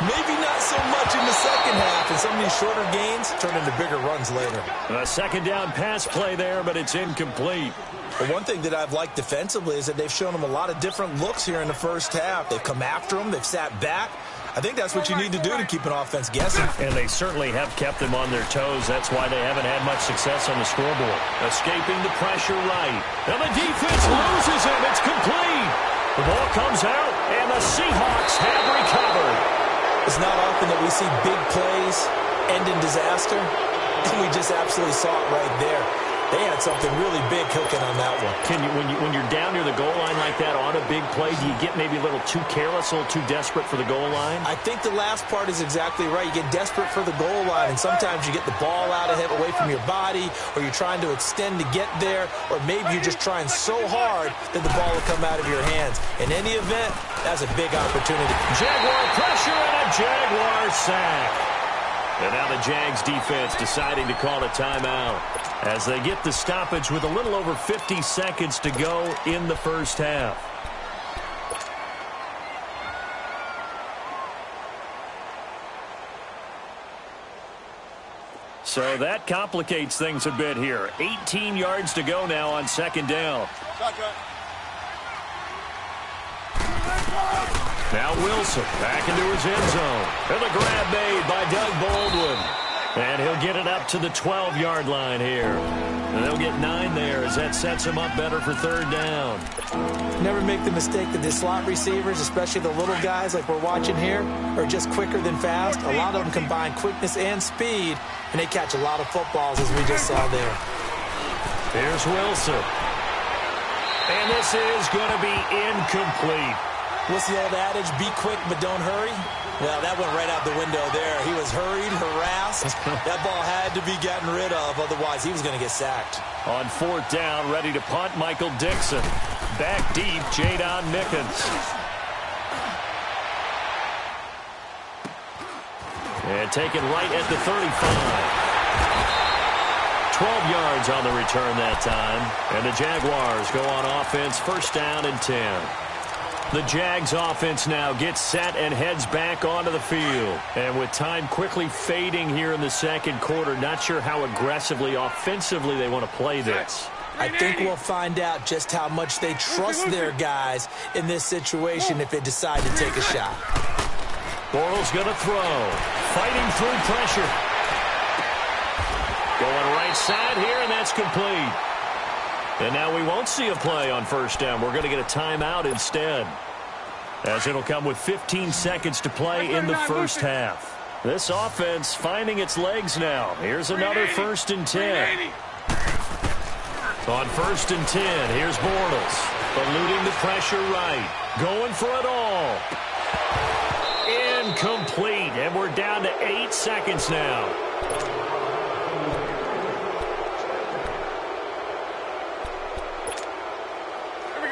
Maybe not so much in the second half, and some of these shorter gains turn into bigger runs later. A second down pass play there, but it's incomplete. But one thing that I've liked defensively is that they've shown him a lot of different looks here in the first half. They've come after him. They've sat back. I think that's what you need to do to keep an offense guessing. And they certainly have kept them on their toes. That's why they haven't had much success on the scoreboard. Escaping the pressure right. And the defense loses him. It's complete. The ball comes out, and the Seahawks have recovered. It's not often that we see big plays end in disaster, and we just absolutely saw it right there. They had something really big cooking on that one. When you're down near the goal line like that on a big play, do you get maybe a little too careless, a little too desperate for the goal line? I think the last part is exactly right. You get desperate for the goal line, and sometimes you get the ball out of it, away from your body, or you're trying to extend to get there, or maybe you're just trying so hard that the ball will come out of your hands. In any event, that's a big opportunity. Jaguar pressure and a Jaguar sack. And now the Jags defense deciding to call a timeout as they get the stoppage with a little over 50 seconds to go in the first half. So that complicates things a bit here. 18 yards to go now on second down. Now Wilson back into his end zone. And the grab made by Doug Baldwin. And he'll get it up to the 12-yard line here. And they'll get 9 there as that sets him up better for third down. Never make the mistake that the slot receivers, especially the little guys like we're watching here, are just quicker than fast. A lot of them combine quickness and speed, and they catch a lot of footballs as we just saw there. Here's Wilson. And this is going to be incomplete. What's the old adage? Be quick, but don't hurry. Well, that went right out the window there. He was hurried, harassed. That ball had to be gotten rid of, otherwise he was going to get sacked. On fourth down, ready to punt, Michael Dixon. Back deep, Jadon Mickens. And taken right at the 35. 12 yards on the return that time. And the Jaguars go on offense, first down and 10. The Jags offense now gets set and heads back onto the field. And with time quickly fading here in the second quarter, not sure how aggressively, offensively they want to play this. I think we'll find out just how much they trust their guys in this situation if they decide to take a shot. Bortles going to throw. Fighting through pressure. Going right side here, and that's complete. And now we won't see a play on first down. We're going to get a timeout instead, as it'll come with 15 seconds to play in the first half. This offense finding its legs now. Here's another first and 10. On first and 10, here's Bortles. Eluding the pressure right. Going for it all. incomplete, and we're down to 8 seconds now.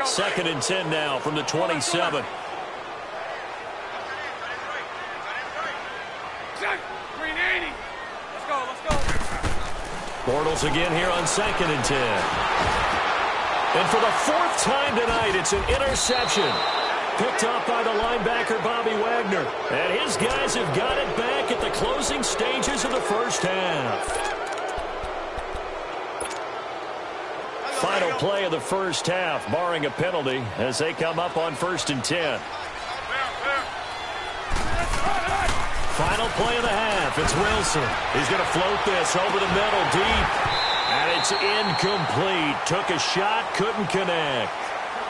Second and 10 now from the 27. Bortles again here on second and 10. And for the 4th time tonight, it's an interception. Picked up by the linebacker, Bobby Wagner. And his guys have got it back at the closing stages of the first half. Final play of the first half, barring a penalty, as they come up on 1st and 10. Final play of the half. It's Wilson. He's going to float this over the middle deep. And it's incomplete. Took a shot, couldn't connect.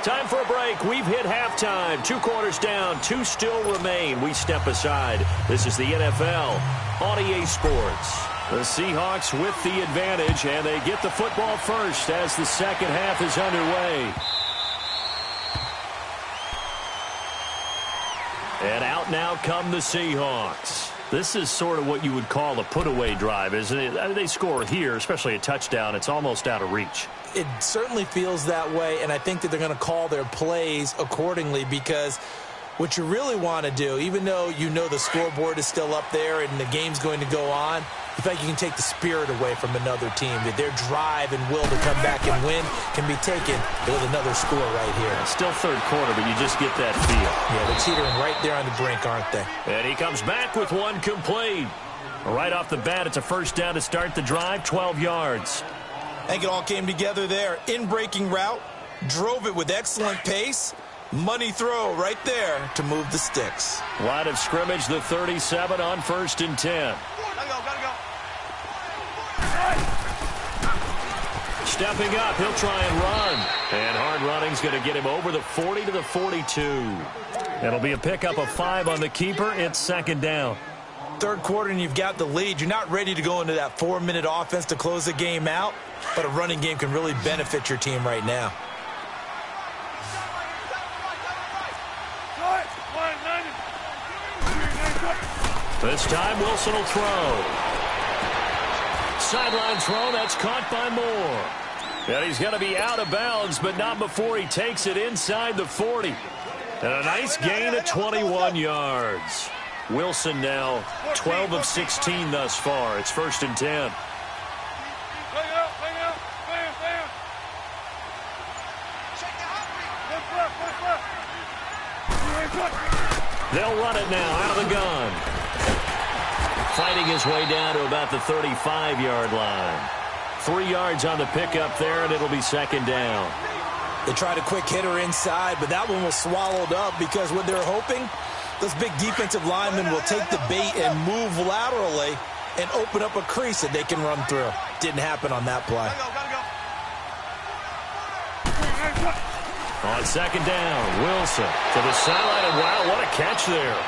Time for a break. We've hit halftime. 2 quarters down, 2 still remain. We step aside. This is the NFL on EA Sports. The Seahawks with the advantage, and they get the football first as the second half is underway. And out now come the Seahawks. This is sort of what you would call a put-away drive, isn't it? I mean, they score here, especially a touchdown. It's almost out of reach. It certainly feels that way, and I think that they're going to call their plays accordingly, because what you really want to do, even though you know the scoreboard is still up there and the game's going to go on, you think you can take the spirit away from another team. That their drive and will to come back and win can be taken with another score right here. Still third quarter, but you just get that feel. Yeah, they're teetering right there on the brink, aren't they? And he comes back with one complete. Right off the bat, it's a first down to start the drive, 12 yards. I think it all came together there. In-breaking route, drove it with excellent pace. Money throw right there to move the sticks. Line of scrimmage, the 37 on 1st and 10. Gotta go. Stepping up, he'll try and run. And hard running's going to get him over the 40 to the 42. It'll be a pickup of 5 on the keeper. It's second down. Third quarter and you've got the lead. You're not ready to go into that 4-minute offense to close the game out, but a running game can really benefit your team right now. This time Wilson will throw. Sideline throw, that's caught by Moore. And he's going to be out of bounds, but not before he takes it inside the 40. And a nice gain of 21 yards. Wilson now 12 of 16 thus far. It's 1st and 10. They'll run it now out of the gun. Fighting his way down to about the 35-yard line. 3 yards on the pickup there, and it'll be second down. They tried a quick hitter inside, but that one was swallowed up because what they're hoping, those big defensive linemen will take the bait and move laterally and open up a crease that they can run through. Didn't happen on that play. On second down, Wilson to the sideline, and wow, what a catch there.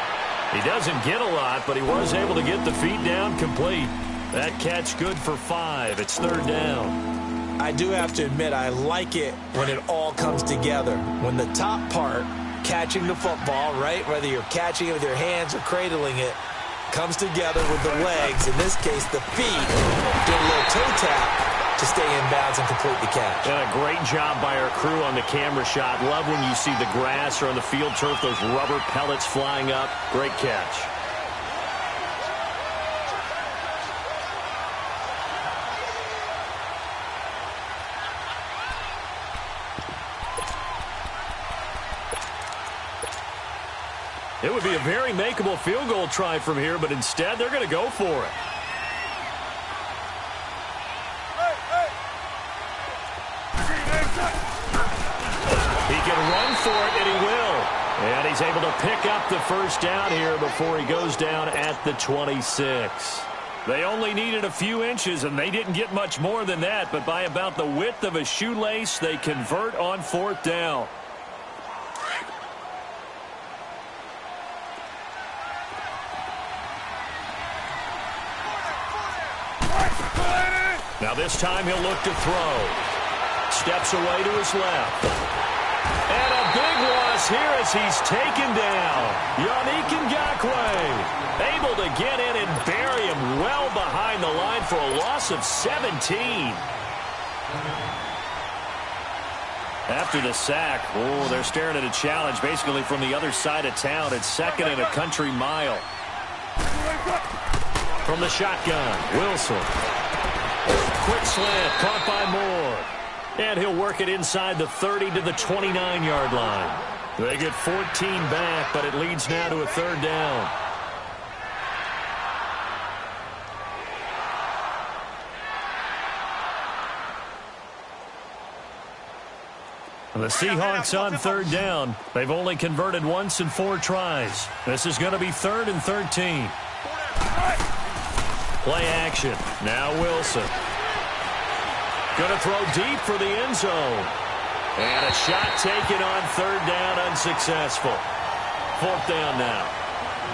He doesn't get a lot, but he was able to get the feet down complete. That catch good for 5. It's third down. I do have to admit, I like it when it all comes together. When the top part, catching the football, right, whether you're catching it with your hands or cradling it, comes together with the legs, in this case the feet, doing a little toe tap to stay in bounds and complete the catch. And a great job by our crew on the camera shot. Love when you see the grass or on the field turf, those rubber pellets flying up. Great catch. It would be a very makeable field goal try from here, but instead they're going to go for it. He can run for it, and he will. And he's able to pick up the first down here before he goes down at the 26. They only needed a few inches, and they didn't get much more than that, but by about the width of a shoelace, they convert on 4th down. Now this time he'll look to throw. Steps away to his left. And a big loss is here as he's taken down. Yannick Ngakoue able to get in and bury him well behind the line for a loss of 17. After the sack, they're staring at a challenge basically from the other side of town. It's second and a country mile. From the shotgun, Wilson. Quick slant, caught by Moore. And he'll work it inside the 30 to the 29-yard line. They get 14 back, but it leads now to a third down. The Seahawks on third down. They've only converted once in 4 tries. This is going to be 3rd and 13. Play action. Now Wilson. Going to throw deep for the end zone. And a shot taken on third down, unsuccessful. 4th down now.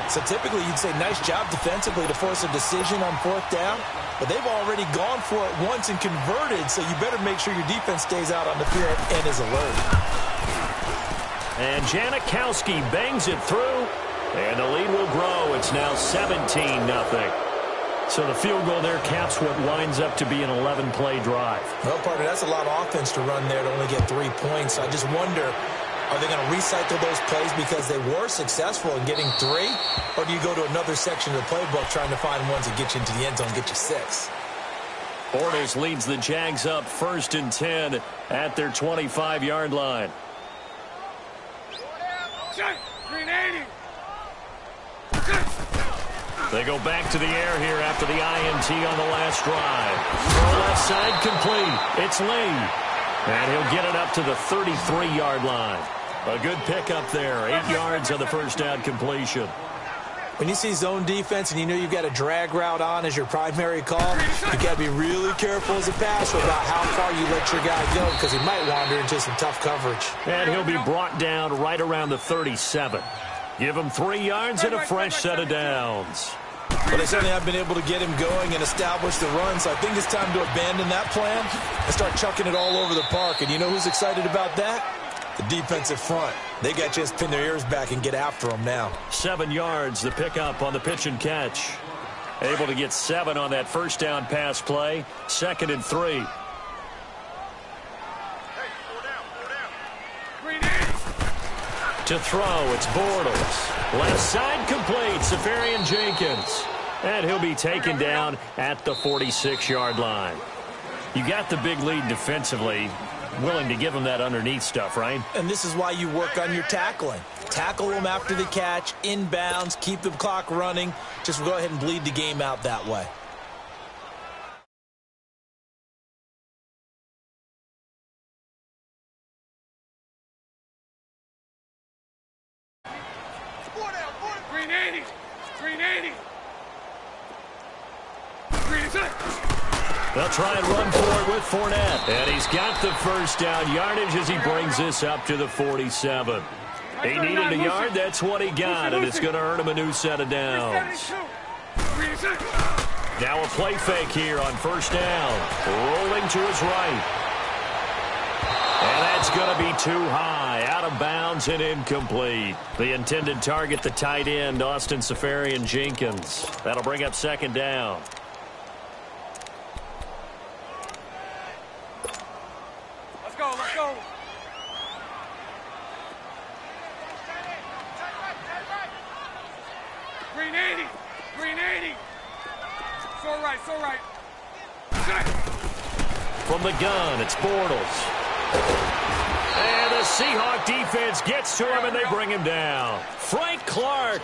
So typically you'd say nice job defensively to force a decision on 4th down. But they've already gone for it once and converted, so you better make sure your defense stays out on the field and is alert. And Janikowski bangs it through, and the lead will grow. It's now 17-0. So the field goal there caps what winds up to be an 11-play drive. Well, partner, that's a lot of offense to run there to only get 3 points. I just wonder, are they going to recycle those plays because they were successful in getting 3? Or do you go to another section of the playbook trying to find ones that get you into the end zone and get you 6? Bortles leads the Jags up 1st and 10 at their 25-yard line. They go back to the air here after the INT on the last drive. Throw left side complete. It's Lee. And he'll get it up to the 33-yard line. A good pickup there. 8 yards on the first down completion. When you see zone defense and you know you've got a drag route on as your primary call, you got to be really careful as a passer about how far you let your guy go because he might wander into some tough coverage. And he'll be brought down right around the 37. Give him 3 yards and a fresh set of downs. But they certainly have been able to get him going and establish the run, so I think it's time to abandon that plan and start chucking it all over the park. And you know who's excited about that? The defensive front. They got just pin their ears back and get after them now. 7 yards, the pickup on the pitch and catch. Able to get 7 on that first down pass play. 2nd and 3. To throw, it's Bortles. Left side complete, Safarian Jenkins. And he'll be taken down at the 46-yard line. You got the big lead defensively. Willing to give him that underneath stuff, right? And this is why you work on your tackling. Tackle them after the catch, inbounds, keep the clock running. Just go ahead and bleed the game out that way. They'll try and run for it with Fournette. And he's got the first down yardage as he brings this up to the 47. He needed a yard. That's what he got, and it's going to earn him a new set of downs. Now a play fake here on first down. Rolling to his right. And that's going to be too high. Out of bounds and incomplete. The intended target, the tight end, Austin Safarian Jenkins. That'll bring up 2nd down. Let's go. Green 80. So right. From the gun, it's Bortles. And the Seahawk defense gets to him, and they bring him down. Frank Clark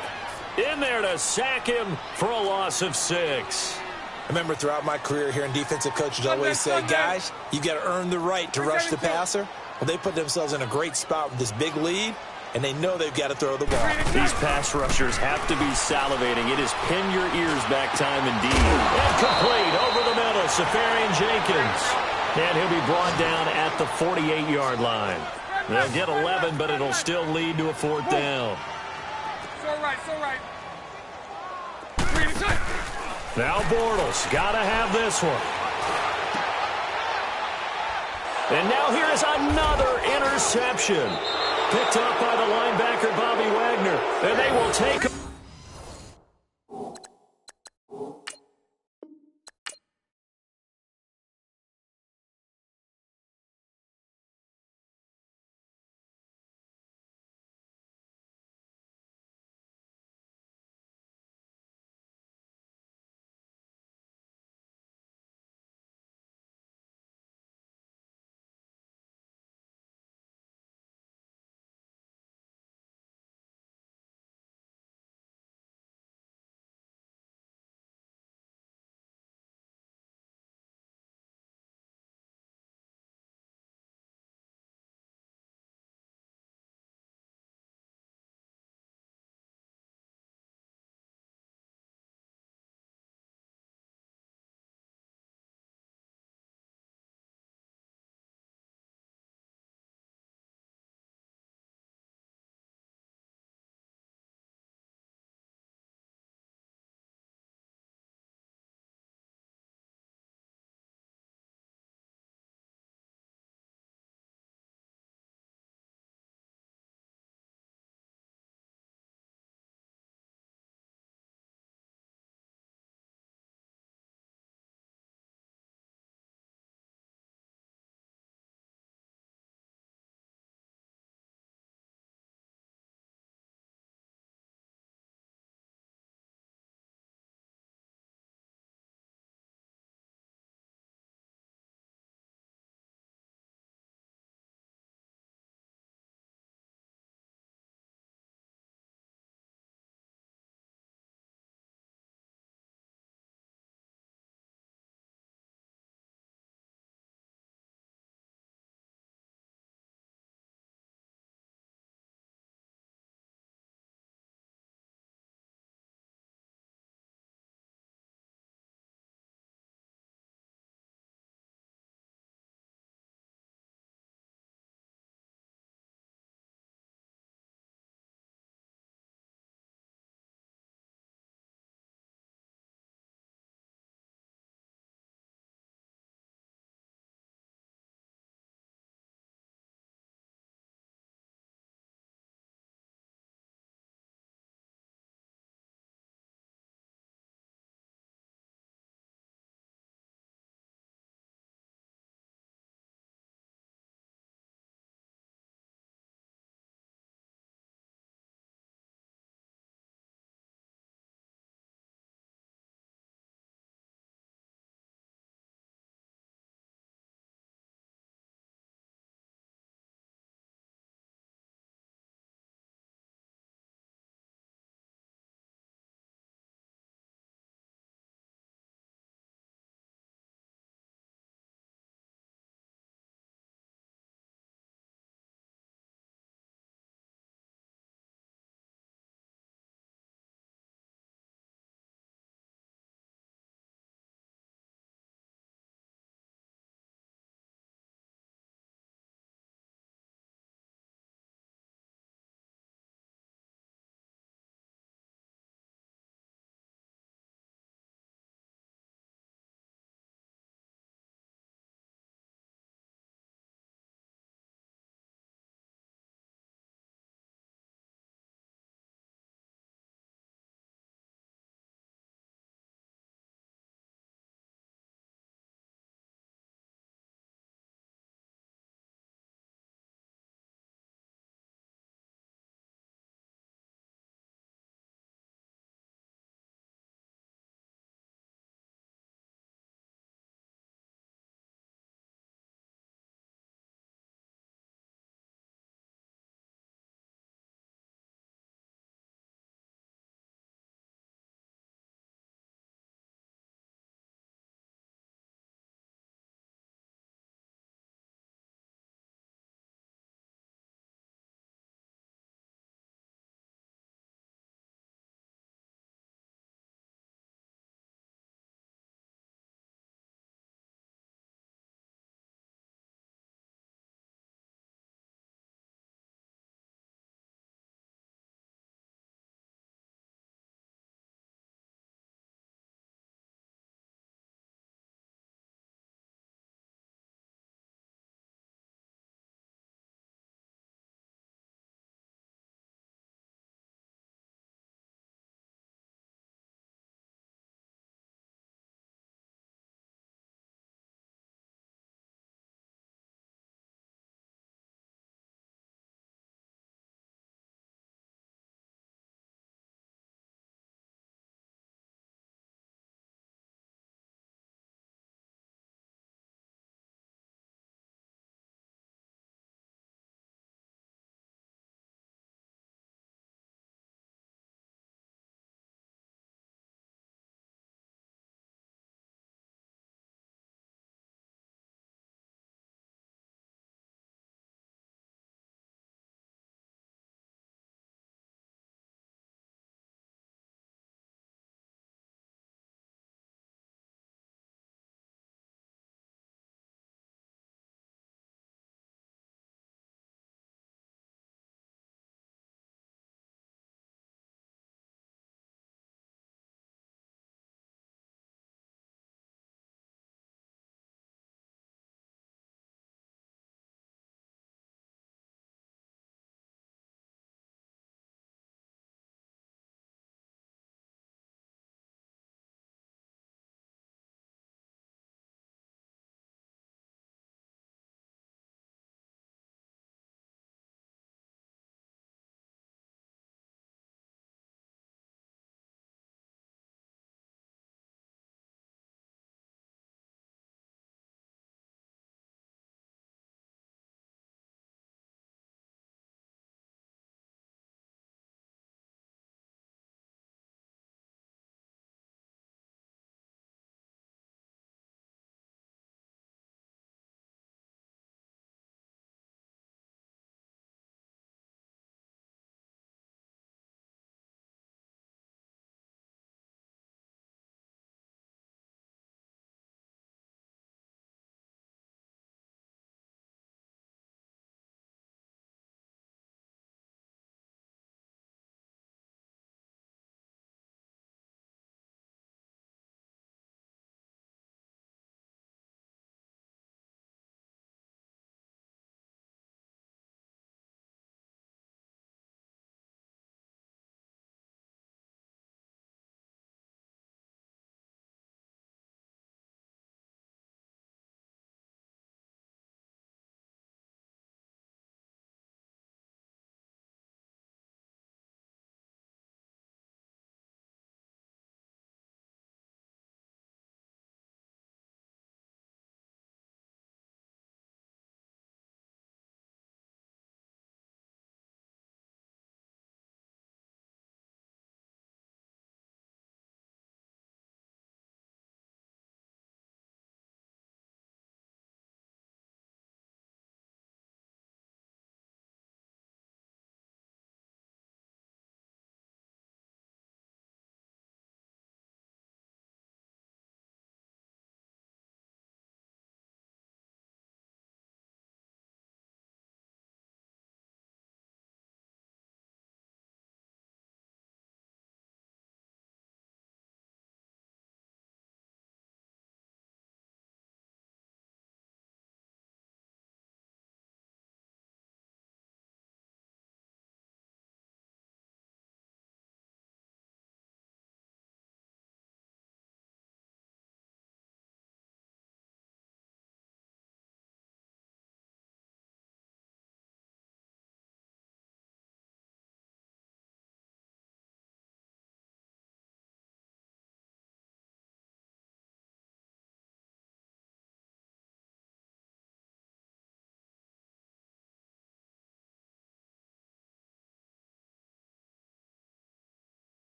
in there to sack him for a loss of 6. I remember throughout my career hearing defensive coaches always say, guys, you got to earn the right to rush the passer. Well, they put themselves in a great spot with this big lead, and they know they've got to throw the ball. These pass rushers have to be salivating. It is pin your ears back time indeed. And complete over the middle, Safarian Jenkins. And he'll be brought down at the 48-yard line. They'll get 11, but it'll still lead to a 4th down. So right. Now Bortles, got to have this one. And now here is another interception. Picked up by the linebacker, Bobby Wagner. And they will take